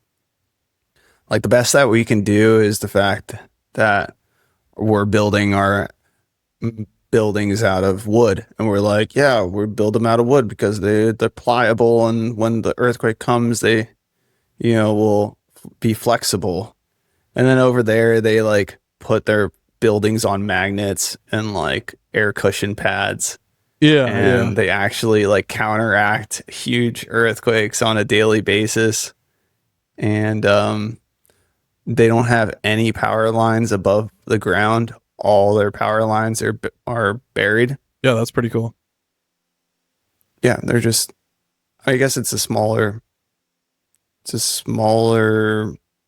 Like, the best that we can do is the fact that we're building our buildings out of wood, and we're like, yeah, we build them out of wood because they're pliable, and when the earthquake comes, they will be flexible. And then over there they like put their buildings on magnets and like air cushion pads, and they actually like counteract huge earthquakes on a daily basis. And they don't have any power lines above the ground. All their power lines are buried. Yeah, that's pretty cool. Yeah, they're just, I guess it's a smaller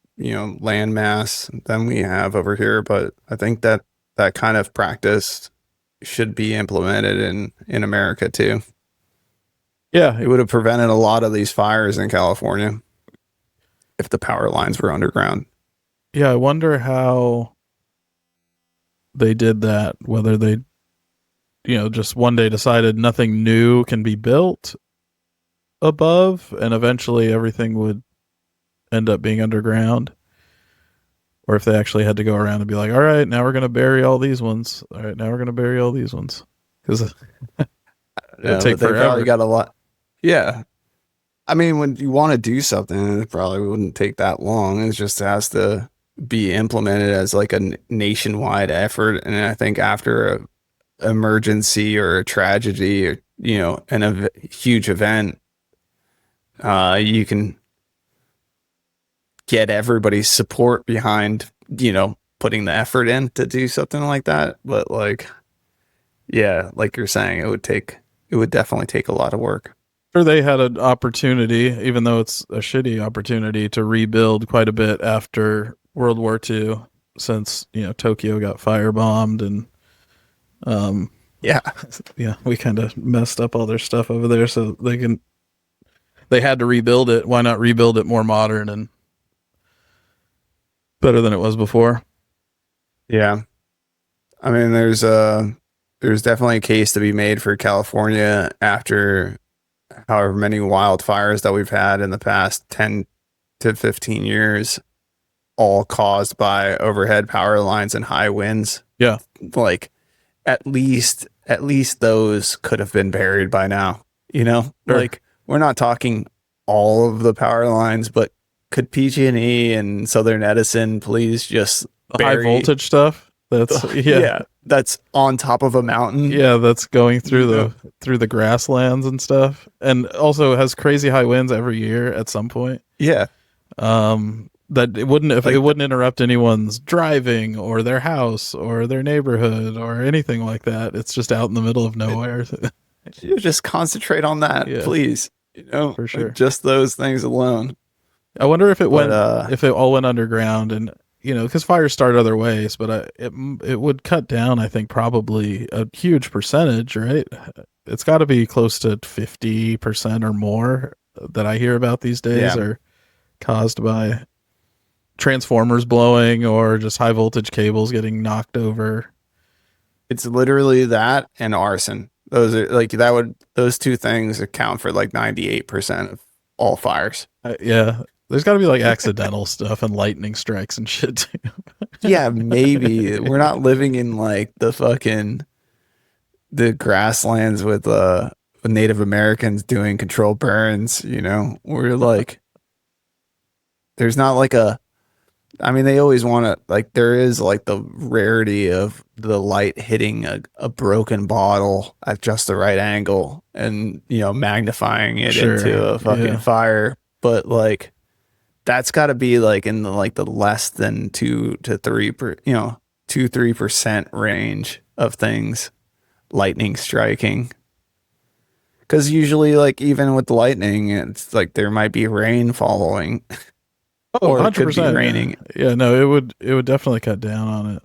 land mass than we have over here, but I think that kind of practice should be implemented in America too. Yeah, It would have prevented a lot of these fires in California if the power lines were underground. yeah. I wonder how they did that. Whether they, just one day decided nothing new can be built above, and eventually everything would end up being underground, or if they actually had to go around and be like, all right, now we're going to bury all these ones. All right, now we're going to bury all these ones, because it'd take They forever. probably got a lot. Yeah. I mean, when you want to do something, it probably wouldn't take that long. It just has to be implemented as like a nationwide effort. And I think after a emergency or a tragedy or, a huge event, you can get everybody's support behind, putting the effort in to do something like that. But like, yeah, like you're saying, it would definitely take a lot of work. Sure, they had an opportunity, even though it's a shitty opportunity, to rebuild quite a bit after World War II, since Tokyo got firebombed and Yeah. yeah, we kind of messed up all their stuff over there, so they had to rebuild it. Why not rebuild it more modern and better than it was before? Yeah. I mean, there's definitely a case to be made for California after however many wildfires that we've had in the past 10 to 15 years, all caused by overhead power lines and high winds. Yeah. Like at least those could have been buried by now, Sure. Like we're not talking all of the power lines, but could PG&E and Southern Edison please just The high voltage stuff. That's that's on top of a mountain. Yeah, that's going through the grasslands and stuff, and also has crazy high winds every year at some point. Yeah. That it wouldn't interrupt anyone's driving or their house or their neighborhood or anything like that. It's just out in the middle of nowhere. You just concentrate on that, please. For sure. Like just those things alone. I wonder if it all went underground, and because fires start other ways, but it would cut down, I think, probably a huge percentage, right? It's got to be close to 50% or more that I hear about these days are caused by transformers blowing or just high voltage cables getting knocked over. It's literally that and arson. Those are those two things account for like 98% of all fires. Yeah. There's got to be like accidental stuff and lightning strikes and shit too. Yeah, maybe. We're not living in like the grasslands with Native Americans doing controlled burns, We're like, there's not like they always want to, like, there is like the rarity of the light hitting a broken bottle at just the right angle and, magnifying it into a fucking fire. But like, that's got to be like in the less than 2 to 3% range of things lightning striking. Because usually, like, even with the lightning, it's like there might be rain following. Oh, or 100%. It could be raining. Yeah, no, it would definitely cut down on it.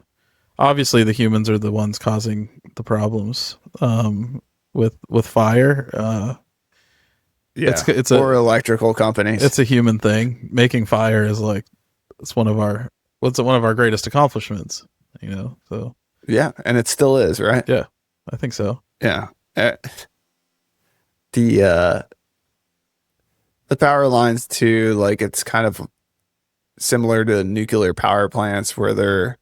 Obviously, the humans are the ones causing the problems with fire. It's or electrical companies. It's a human thing. Making fire is like one of our greatest accomplishments. So yeah, and it still is, right? Yeah, I think so. Yeah, the power lines too. Like it's kind of similar to nuclear power plants where they're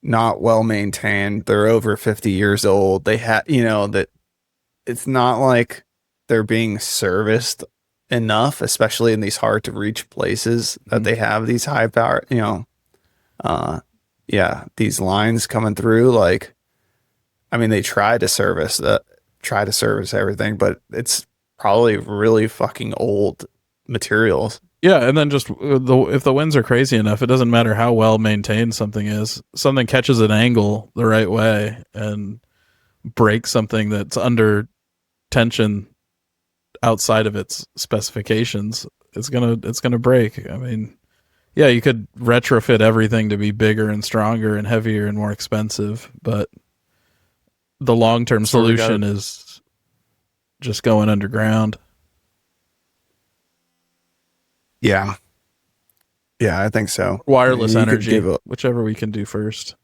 not well maintained. They're over 50 years old. They have that it's not like they're being serviced enough, especially in these hard to reach places that they have these high power, these lines coming through. Like, they try to service everything, but it's probably really fucking old materials. Yeah. And then just if the winds are crazy enough, it doesn't matter how well maintained something is. Something catches an angle the right way and breaks something that's under tension outside of its specifications, it's gonna break. You could retrofit everything to be bigger and stronger and heavier and more expensive, but the long-term solution is just going underground. Yeah, I think so. Wireless energy, whichever we can do first.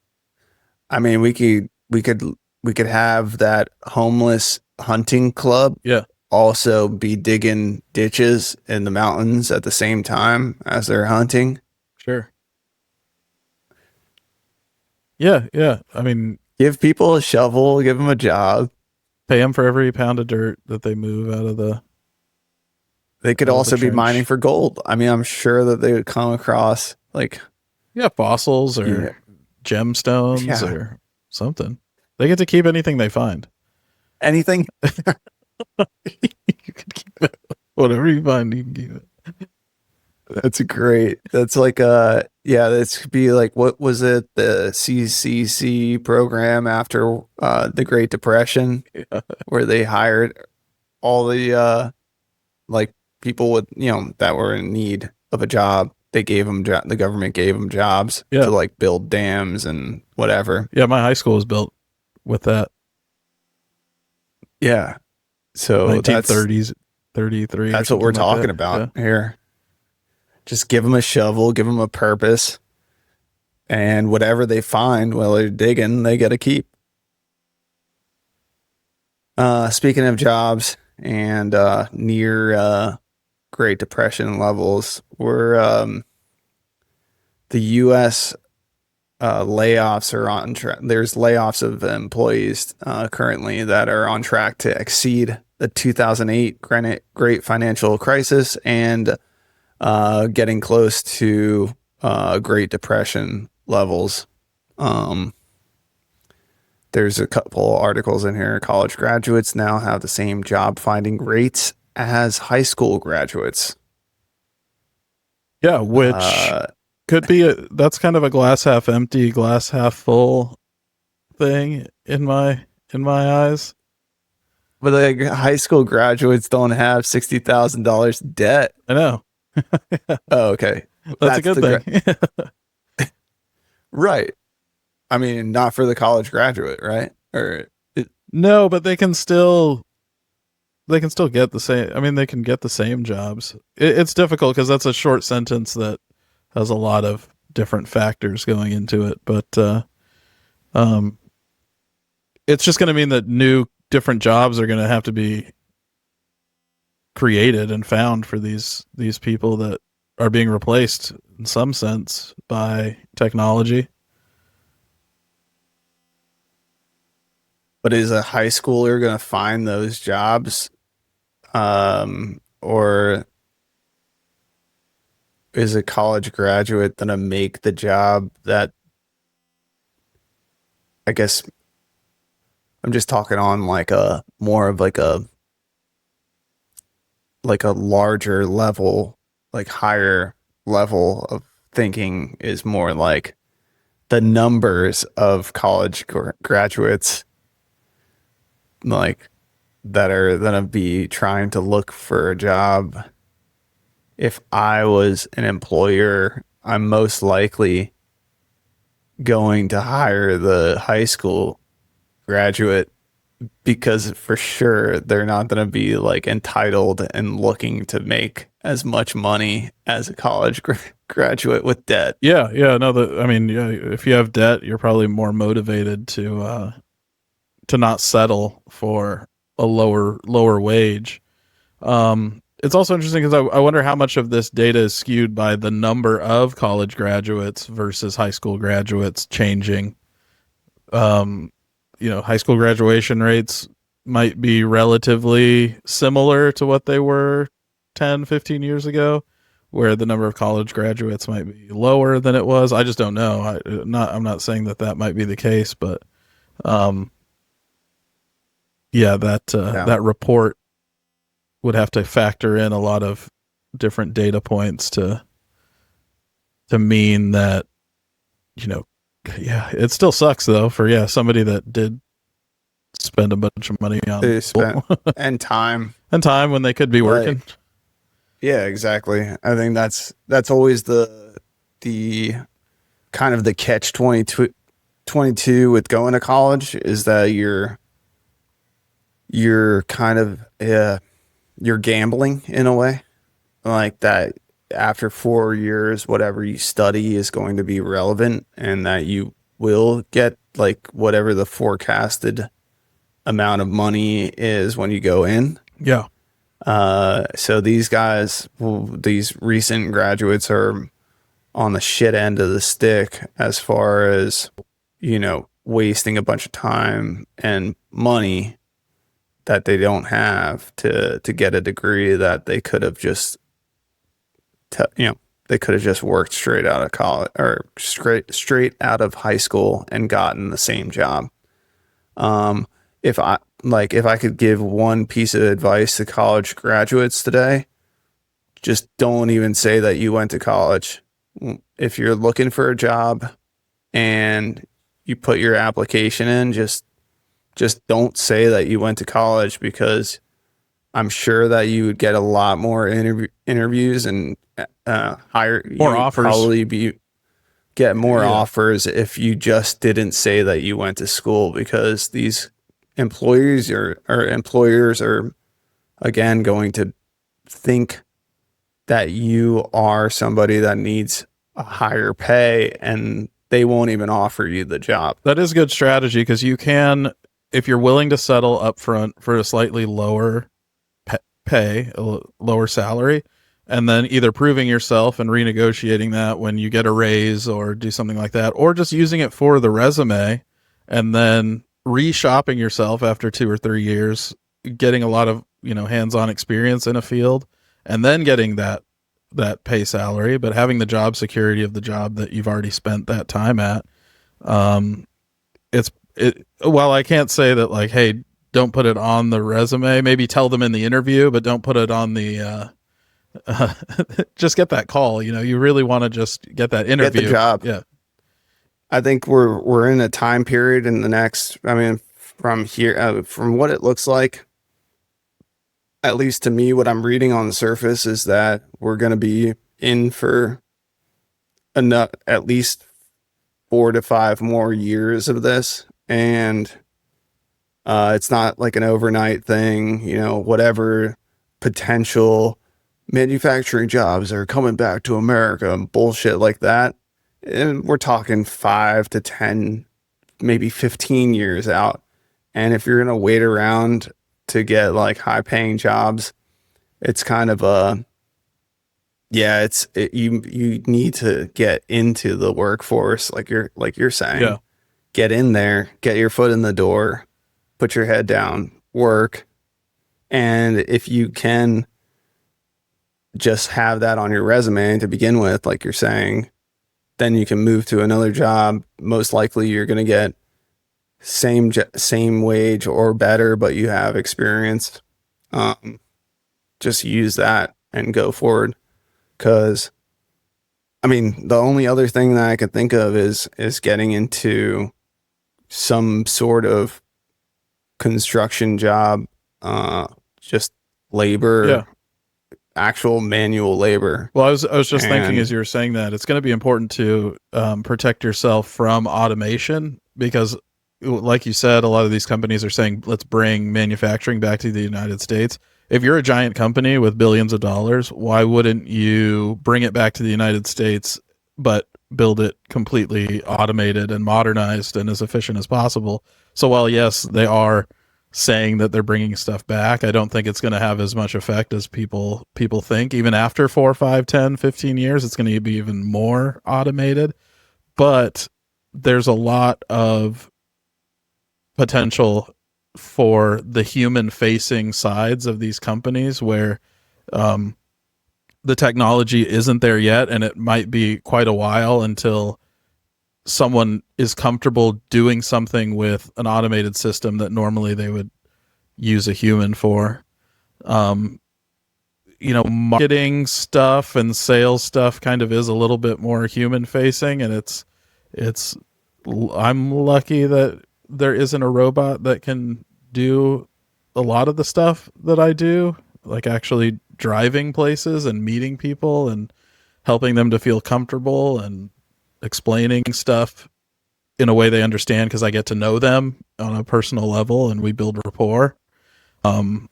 We could have that homeless hunting club. Yeah. Also be digging ditches in the mountains at the same time as they're hunting. Sure. Yeah. Give people a shovel, give them a job. Pay them for every pound of dirt that they move out of the... They could also be mining for gold. I'm sure that they would come across fossils or gemstones or something. They get to keep anything they find. Anything? You can keep it. Whatever you find, you can keep it. That's great. That's like yeah, this could be like, what was it, the CCC program after the Great Depression, where they hired all the like people with, that were in need of a job. They gave them the government gave them jobs Yeah. to like build dams and whatever. Yeah, my high school was built with that. Yeah. So that's 1930s, 33. what we're talking about here. Just give them a shovel, give them a purpose, and whatever they find while they're digging, they got to keep. Speaking of jobs and near Great Depression levels, we're the U.S. Layoffs are on track. There's layoffs of employees currently that are on track to exceed the 2008 Great Financial Crisis and getting close to Great Depression levels. There's a couple articles in here. College graduates now have the same job finding rates as high school graduates. Yeah, which could be that's kind of a glass half empty, glass half full thing in my eyes. But like, high school graduates don't have $60,000 debt. I know. Oh, okay. That's a good thing. Right. I mean, not for the college graduate, right? Or no, but they can still get the same. I mean, they can get the same jobs. It's difficult because that's a short sentence that has a lot of different factors going into it. But it's just going to mean that new different jobs are going to have to be created and found for these people that are being replaced in some sense by technology. But is a high schooler going to find those jobs? Or is a college graduate going to make the job that, I guess I'm just talking on like a more of like a larger level, like higher level of thinking is more like the numbers of college graduates like that are gonna be trying to look for a job. If I was an employer, I'm most likely going to hire the high school graduate because for sure they're not going to be like entitled and looking to make as much money as a college graduate with debt. Yeah. No, if you have debt, you're probably more motivated to not settle for a lower wage. It's also interesting because I wonder how much of this data is skewed by the number of college graduates versus high school graduates changing. High school graduation rates might be relatively similar to what they were 10, 15 years ago, where the number of college graduates might be lower than it was. I just don't know. I'm not saying that might be the case, but that report would have to factor in a lot of different data points to mean that, it still sucks though for somebody that did spend a bunch of money on they spent and time when they could be working. Yeah, exactly. I think that's always the kind of the catch 22 with going to college is that you're kind of you're gambling in a way, like that after 4 years whatever you study is going to be relevant and that you will get like whatever the forecasted amount of money is when you go in. Yeah. So these guys, these recent graduates are on the shit end of the stick as far as, wasting a bunch of time and money that they don't have to get a degree that they could have just, they could have just worked straight out of college or straight out of high school and gotten the same job. If I could give one piece of advice to college graduates today, just don't even say that you went to college. If you're looking for a job and you put your application in, just don't say that you went to college, because I'm sure that you would get a lot more interviews and higher, More you would offers. probably get more Yeah. offers if you just didn't say that you went to school, because these employees or employers are again going to think that you are somebody that needs a higher pay, and they won't even offer you the job. That is good strategy, because you can, if you're willing to settle up front for a slightly lower pay, lower salary, and then either proving yourself and renegotiating that when you get a raise or do something like that, or just using it for the resume and then reshopping yourself after 2 or 3 years, getting a lot of, hands-on experience in a field, and then getting that pay salary, but having the job security of the job that you've already spent that time at. Well, I can't say that, like, hey, don't put it on the resume. Maybe tell them in the interview, but don't put it on the, just get that call. You really want to just get that interview. Get the job. Yeah. I think we're in a time period in the next, from here, from what it looks like, at least to me, what I'm reading on the surface is that we're going to be in for at least 4 to 5 more years of this. And it's not like an overnight thing, whatever potential manufacturing jobs are coming back to America and bullshit like that. And we're talking 5 to 10, maybe 15 years out. And if you're going to wait around to get like high paying jobs, it's kind of you need to get into the workforce, like you're saying. Yeah. Get in there, get your foot in the door, put your head down, work. And if you can just have that on your resume to begin with, like you're saying, then you can move to another job. Most likely you're going to get same wage or better, but you have experience. Just use that and go forward. Because, the only other thing that I could think of is getting into some sort of construction job, just labor, Yeah. actual manual labor. Well, I was just thinking as you were saying that it's going to be important to protect yourself from automation, because, like you said, a lot of these companies are saying, let's bring manufacturing back to the United States. If you're a giant company with billions of dollars, why wouldn't you bring it back to the United States, but build it completely automated and modernized and as efficient as possible? So while, yes, they are saying that they're bringing stuff back, I don't think it's going to have as much effect as people think. Even after 4, 5, 10, 15 years, it's going to be even more automated. But there's a lot of potential for the human facing sides of these companies where the technology isn't there yet, and it might be quite a while until someone is comfortable doing something with an automated system that normally they would use a human for. Marketing stuff and sales stuff kind of is a little bit more human facing, and I'm lucky that there isn't a robot that can do a lot of the stuff that I do, like actually driving places and meeting people and helping them to feel comfortable and explaining stuff in a way they understand, because I get to know them on a personal level and we build rapport. Some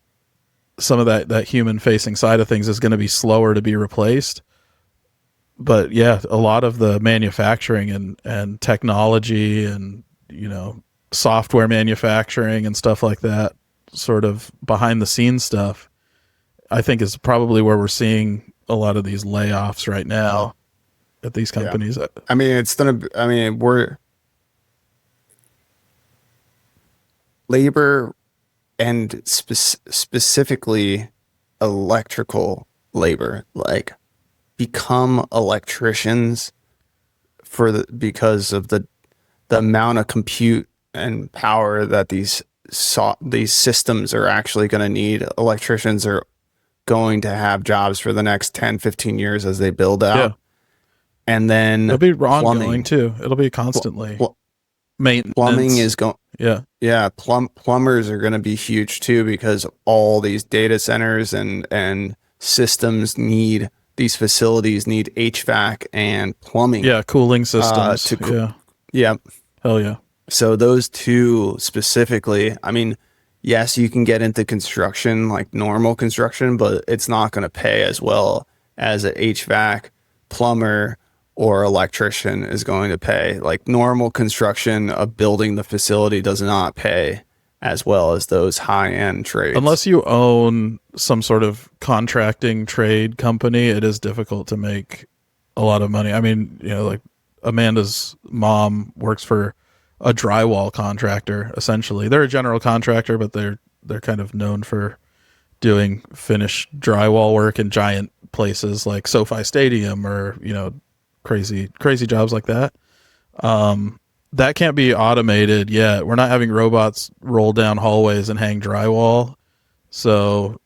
of that human facing side of things is going to be slower to be replaced. But yeah, a lot of the manufacturing and technology and, software manufacturing and stuff like that, sort of behind the scenes stuff, I think is probably where we're seeing a lot of these layoffs right now at these companies. Yeah. We're labor, and specifically electrical labor, like become electricians because of the amount of compute and power that these systems are actually going to need. Electricians are going to have jobs for the next 10, 15 years as they build out. Yeah. And then It'll be ongoing plumbing. too. It'll be constantly maintenance. Plumbing is going. Yeah. Plumbers are going to be huge too, because all these data centers and systems these facilities need HVAC and plumbing. Yeah. Cooling systems. Yeah. Hell yeah. So those two specifically, I mean, yes, you can get into construction, like normal construction, but it's not going to pay as well as an HVAC, plumber, or electrician is going to pay. Like normal construction of building the facility does not pay as well as those high-end trades. Unless you own some sort of contracting trade company, it is difficult to make a lot of money. I mean, like Amanda's mom works for a drywall contractor, essentially. They're a general contractor, but they're kind of known for doing finished drywall work in giant places like SoFi Stadium or, crazy jobs like that. That can't be automated yet. We're not having robots roll down hallways and hang drywall. So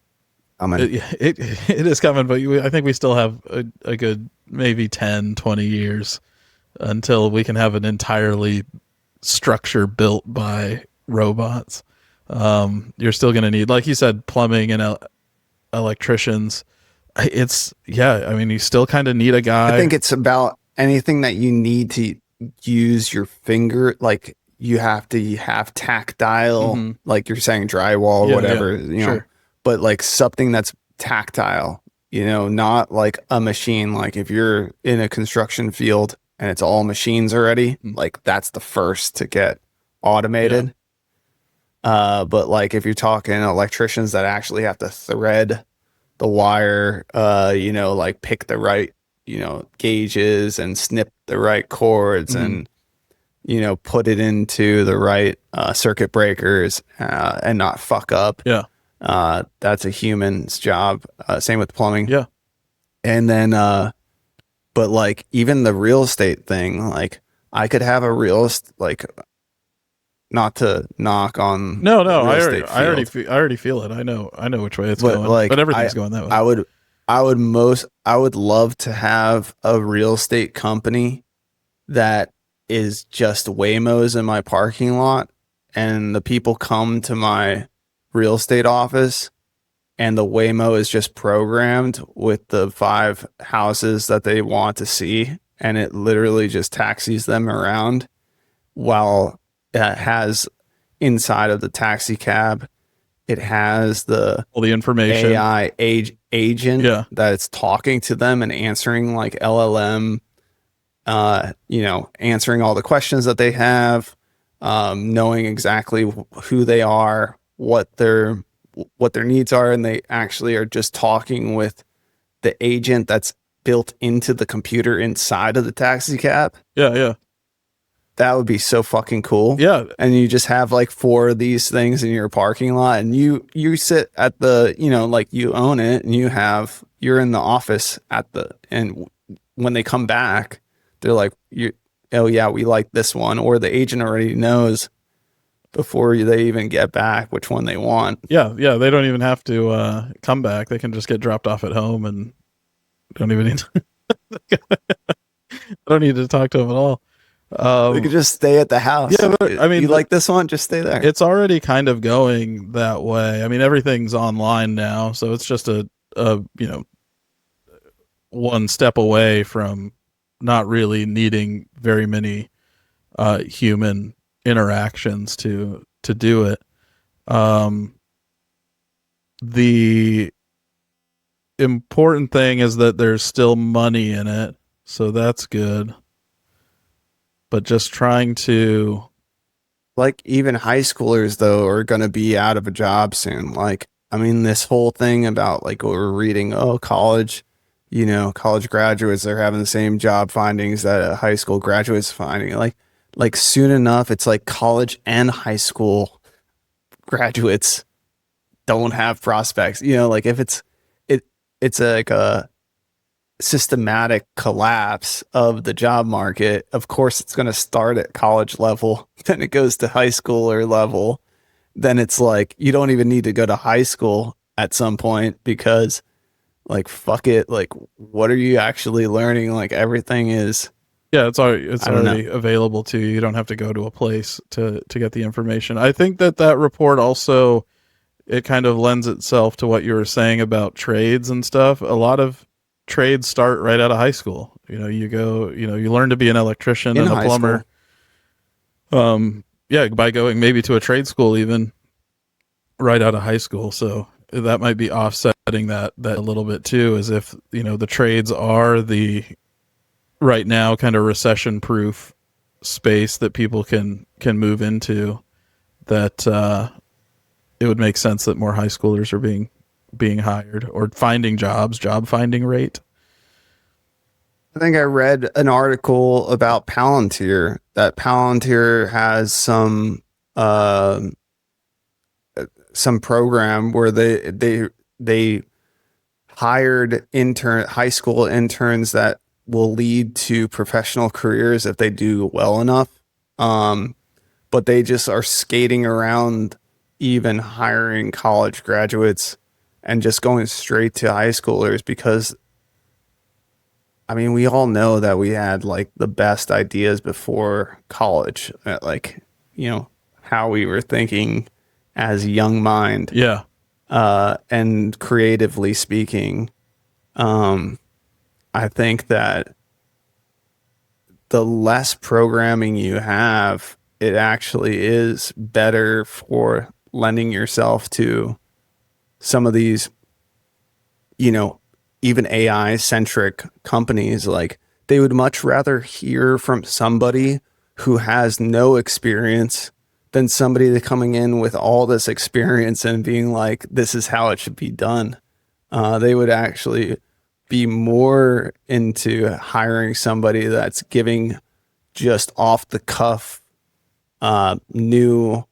it is coming, but I think we still have a good maybe 10, 20 years until we can have an entirely structure built by robots. You're still going to need, like you said, plumbing and electricians. You still kind of need a guy. I think it's about anything that you need to use your finger. Like you have to have tactile, like you're saying drywall or whatever, know, but like something that's tactile, not like a machine. Like if you're in a construction field and it's all machines already, like that's the first to get automated. But like if you're talking electricians that actually have to thread the wire, like pick the right, gauges and snip the right cords and, put it into the right circuit breakers and not fuck up. Yeah. That's a human's job. Same with plumbing. Yeah. And then, but like even the real estate thing, like I could have a not to knock on no, the real estate I already field. I already feel it. I know which way it's going. Like, but everything's going that way. I would love to have a real estate company that is just Waymos in my parking lot, and the people come to my real estate office and the Waymo is just programmed with the 5 houses that they want to see, and it literally just taxis them around, while it has inside of the taxi cab, it has all the information, AI agent that's talking to them and answering like LLM, answering all the questions that they have, knowing exactly who they are, what their needs are, and they actually are just talking with the agent that's built into the computer inside of the taxi cab. Yeah. That would be so fucking cool. Yeah. And you just have like 4 of these things in your parking lot, and you sit at the, like you own it, and you're in the office and when they come back, they're like, oh yeah, we like this one. Or the agent already knows before they even get back which one they want. Yeah. They don't even have to come back. They can just get dropped off at home and don't even need to, I don't need to talk to them at all. They could just stay at the house. Yeah, but I mean, you like this one? Just stay there. It's already kind of going that way. I mean, everything's online now, so it's just a one step away from not really needing very many human interactions to do it. The important thing is that there's still money in it, so that's good. But just trying to, like, even high schoolers though are going to be out of a job soon. Like, I mean, this whole thing about like what we're reading, college graduates are having the same job findings that a high school graduates finding. Like soon enough, it's like college and high school graduates don't have prospects. Like if it's like a systematic collapse of the job market, of course it's going to start at college level, then it goes to high schooler level, then it's like you don't even need to go to high school at some point, because like, fuck it, like, what are you actually learning? Like, everything is, Yeah, it's I don't know. already available to you. You don't have to go to a place to get the information. I think that report also, it kind of lends itself to what you were saying about trades and stuff. A lot of trades start right out of high school. You learn to be an electrician In and a high plumber. Yeah, by going maybe to a trade school even right out of high school. So that might be offsetting that a little bit too, as if, the trades are the right now kind of recession proof space that people can move into, that it would make sense that more high schoolers are being hired or finding job finding rate. I think I read an article about Palantir, that Palantir has some program where they hired high school interns that will lead to professional careers if they do well enough. But they just are skating around even hiring college graduates and just going straight to high schoolers, because I mean, we all know that we had like the best ideas before college, like, how we were thinking as a young mind, Yeah. and creatively speaking. I think that the less programming you have, it actually is better for lending yourself to some of these, even AI centric companies. Like, they would much rather hear from somebody who has no experience than somebody that coming in with all this experience and being like, this is how it should be done. They would actually be more into hiring somebody that's giving just off the cuff, new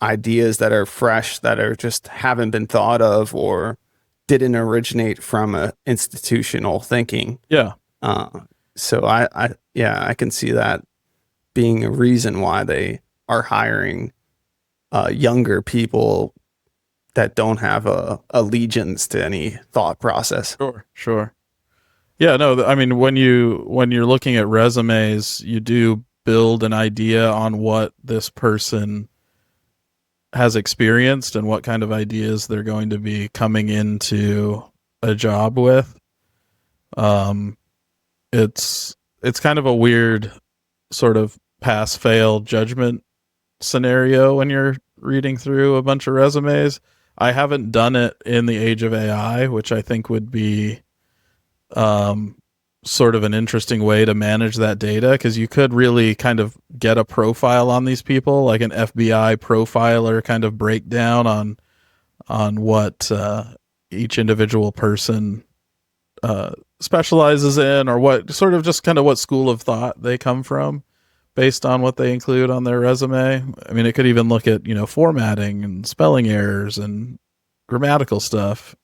ideas that are fresh, that are just haven't been thought of or didn't originate from a institutional thinking. Yeah. So I can see that being a reason why they are hiring younger people that don't have a allegiance to any thought process. Sure. Yeah, no, I mean, when you're looking at resumes, you do build an idea on what this person has experienced and what kind of ideas they're going to be coming into a job with. It's kind of a weird sort of pass fail judgment scenario when you're reading through a bunch of resumes. I haven't done it in the age of AI, which I think would be sort of an interesting way to manage that data, because you could really kind of get a profile on these people, like an FBI profiler kind of breakdown on what each individual person specializes in, or what sort of just kind of what school of thought they come from based on what they include on their resume. I mean, it could even look at, formatting and spelling errors and grammatical stuff.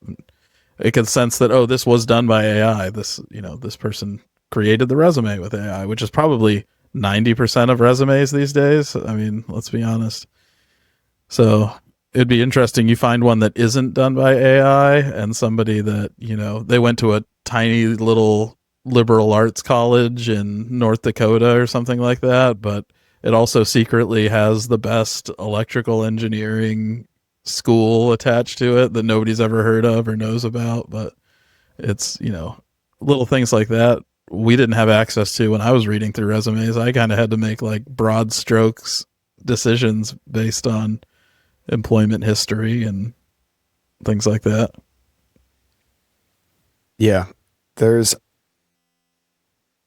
It could sense that, oh, this was done by AI. This person created the resume with AI, which is probably 90% of resumes these days. I mean, let's be honest. So it'd be interesting. You find one that isn't done by AI and somebody that, they went to a tiny little liberal arts college in North Dakota or something like that, but it also secretly has the best electrical engineering school attached to it that nobody's ever heard of or knows about. But it's, little things like that we didn't have access to when I was reading through resumes. I kind of had to make like broad strokes decisions based on employment history and things like that. Yeah.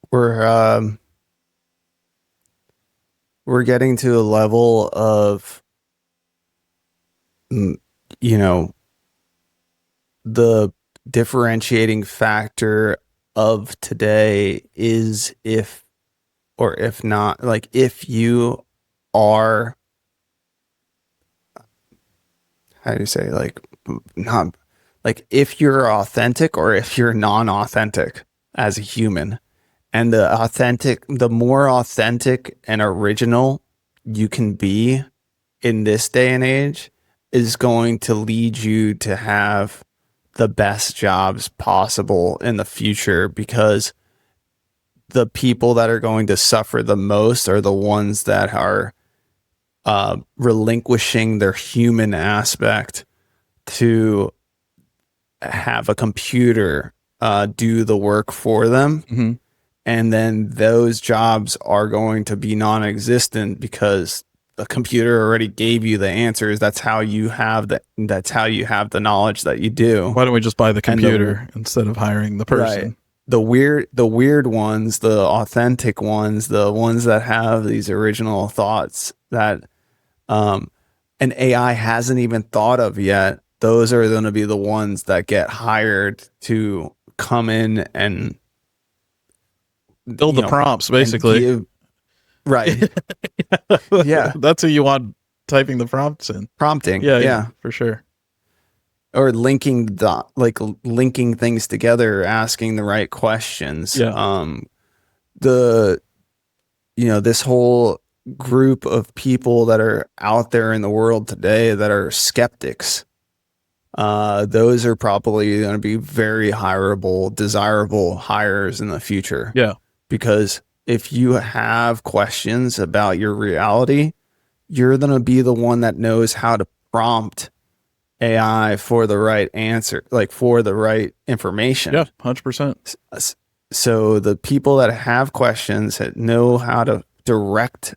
We're getting to a level of, the differentiating factor of today is if not, like, if you are, how do you say, like, not like, if you're authentic or if you're non-authentic as a human. And the more authentic and original you can be in this day and age, is going to lead you to have the best jobs possible in the future, because the people that are going to suffer the most are the ones that are relinquishing their human aspect to have a computer do the work for them. Mm-hmm. And then those jobs are going to be non-existent because the computer already gave you the answers. That's how you have the knowledge that you do. Why don't we just buy the computer instead of hiring the person? Right. The weird ones, the authentic ones, the ones that have these original thoughts that an AI hasn't even thought of yet, those are going to be the ones that get hired to come in and build the prompts, basically. Right. Yeah. That's who you want typing the prompts in. Prompting. Yeah, for sure. Or linking things together, asking the right questions. Yeah. This whole group of people that are out there in the world today that are skeptics, those are probably going to be very hireable, desirable hires in the future. Yeah. Because if you have questions about your reality, you're going to be the one that knows how to prompt AI for the right answer, like for the right information. Yeah, 100%. So the people that have questions that know how to direct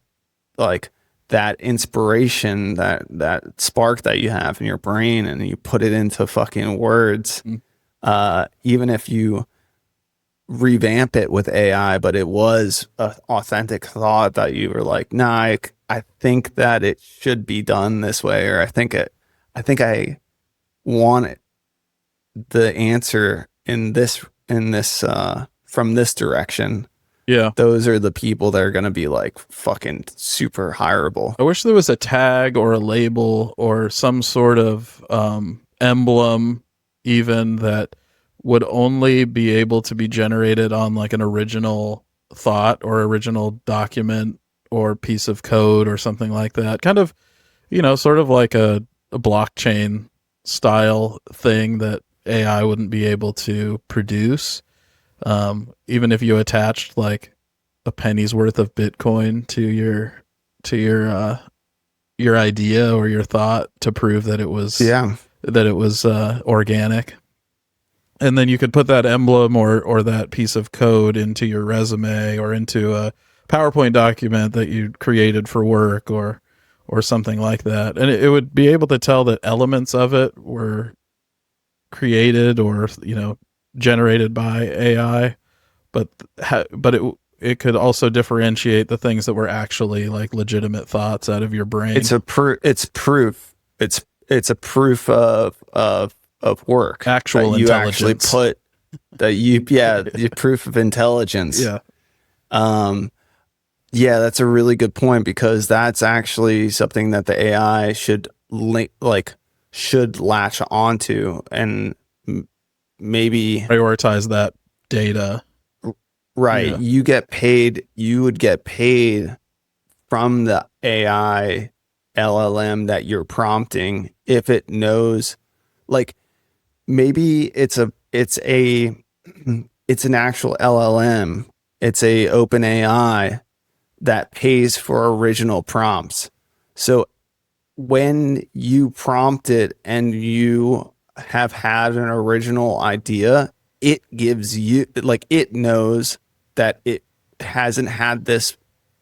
like that inspiration, that spark that you have in your brain, and you put it into fucking words, even if you revamp it with AI, but it was an authentic thought that you were like, nah, I think that it should be done this way, or I think I want the answer in this from this direction. Yeah. Those are the people that are going to be like fucking super hireable. I wish there was a tag or a label or some sort of emblem even that would only be able to be generated on like an original thought or original document or piece of code or something like that. Kind of, sort of like a blockchain style thing that AI wouldn't be able to produce. Even if you attached like a penny's worth of Bitcoin to your idea or your thought to prove that it was organic. And then you could put that emblem or that piece of code into your resume or into a PowerPoint document that you created for work or something like that. And it would be able to tell that elements of it were created or, generated by AI, but it could also differentiate the things that were actually like legitimate thoughts out of your brain. It's proof. It's a proof of work. Actual that you intelligence. Actually put that the proof of intelligence. Yeah. Yeah, that's a really good point, because that's actually something that the AI should latch onto and maybe prioritize that data. Right. Yeah. You would get paid from the AI LLM that you're prompting if it knows, like, maybe it's an actual LLM. It's a open AI that pays for original prompts. So when you prompt it and you have had an original idea, it gives you, like, it knows that it hasn't had this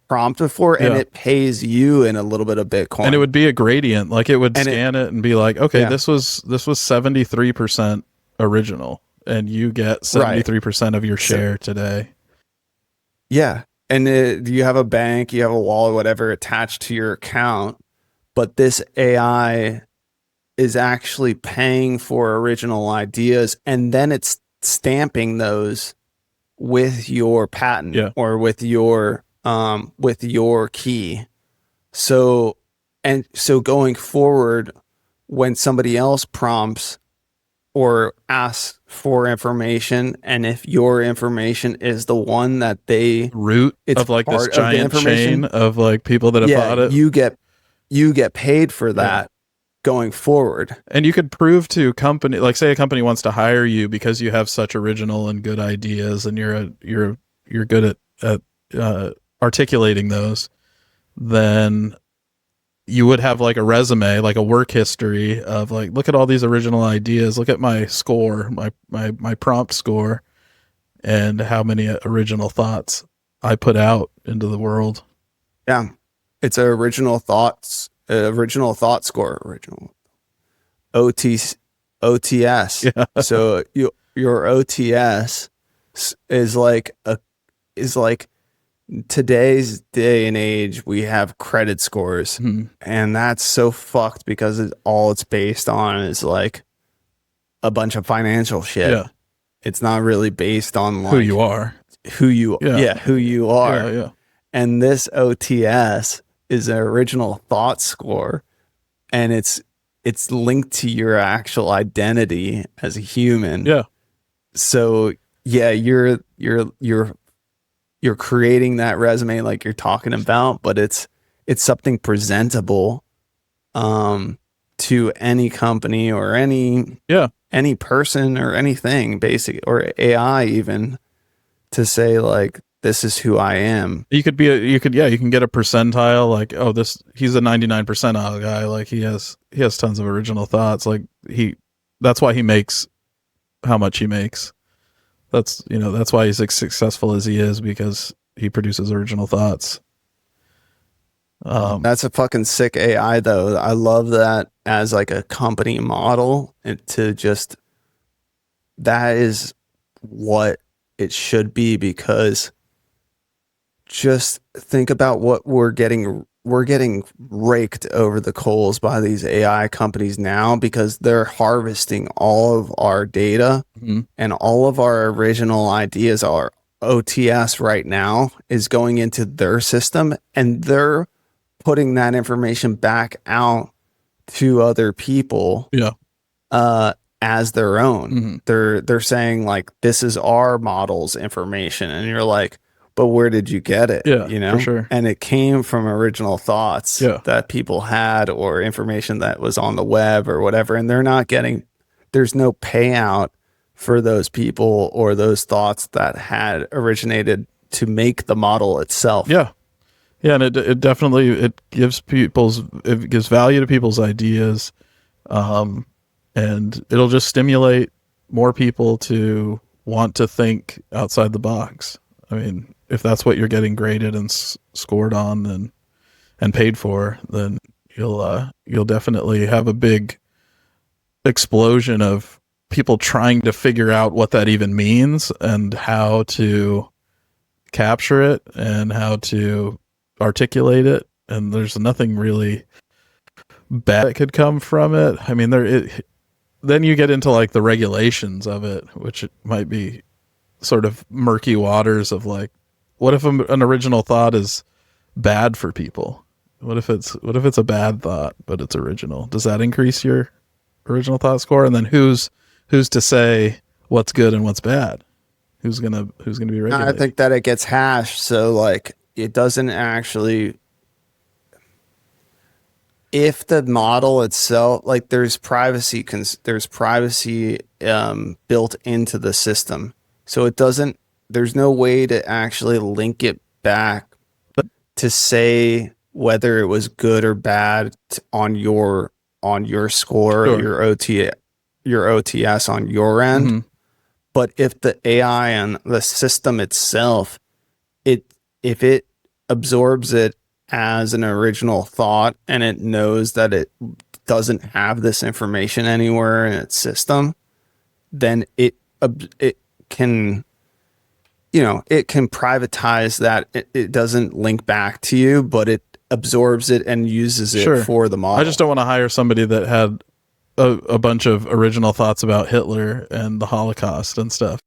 prompt before, and it pays you in a little bit of Bitcoin. And it would be a gradient. Like, it would scan it and be like, okay, this was 73% original, and you get 73% of your share today. Yeah. And you have a bank, you have a wallet, whatever, attached to your account, but this AI is actually paying for original ideas, and then it's stamping those with your patent or with your key. So going forward, when somebody else prompts or asks for information, and if your information is the one that they it's of like this giant chain of like people that have bought it, you get paid for that going forward. And you could prove to company, like say a company wants to hire you because you have such original and good ideas, and you're good at articulating those. Then you would have like a resume, like a work history of like, look at all these original ideas. Look at my score, my prompt score, and how many original thoughts I put out into the world. Yeah. It's an original thought score, original OTS. Yeah. So your OTS is like today's day and age, we have credit scores, and that's so fucked because all it's based on is like a bunch of financial shit. Yeah. It's not really based on like Who you are. who you are. Yeah. And this OTS is an original thought score, and it's linked to your actual identity as a human. Yeah. So yeah, you're creating that resume like you're talking about, but it's something presentable to any company or any person or anything, basic, or AI even, to say like, this is who I am. You can get a percentile, like, oh, he's a 99 percentile guy. Like he has tons of original thoughts. Like that's why he makes how much he makes. That's why he's as successful as he is, because he produces original thoughts. That's a fucking sick AI though. I love that as like a company model, and that is what it should be, because just think about what we're getting raked over the coals by these AI companies now, because they're harvesting all of our data and all of our original ideas. Our OTS right now is going into their system, and they're putting that information back out to other people as their own. They're saying like, this is our model's information, and you're like, but where did you get it? Yeah, for sure. And it came from original thoughts that people had, or information that was on the web or whatever. And there's no payout for those people or those thoughts that had originated to make the model itself. Yeah. Yeah. And it definitely gives value to people's ideas. And it'll just stimulate more people to want to think outside the box. I mean, if that's what you're getting graded and scored on and paid for, then you'll definitely have a big explosion of people trying to figure out what that even means and how to capture it and how to articulate it. And there's nothing really bad that could come from it. I mean, then you get into like the regulations of it, which it might be sort of murky waters of like, what if an original thought is bad for people? What if it's a bad thought, but it's original? Does that increase your original thought score? And then who's to say what's good and what's bad? Who's gonna be regulated? I think that it gets hashed. So like, it doesn't actually, if the model itself, like there's privacy built into the system. So there's no way to actually link it back to say whether it was good or bad on your score, or your OTS on your end. But if the AI and the system itself, if it absorbs it as an original thought, and it knows that it doesn't have this information anywhere in its system, then it can, it can privatize that. It doesn't link back to you, but it absorbs it and uses it for the model. I just don't want to hire somebody that had a bunch of original thoughts about Hitler and the Holocaust and stuff.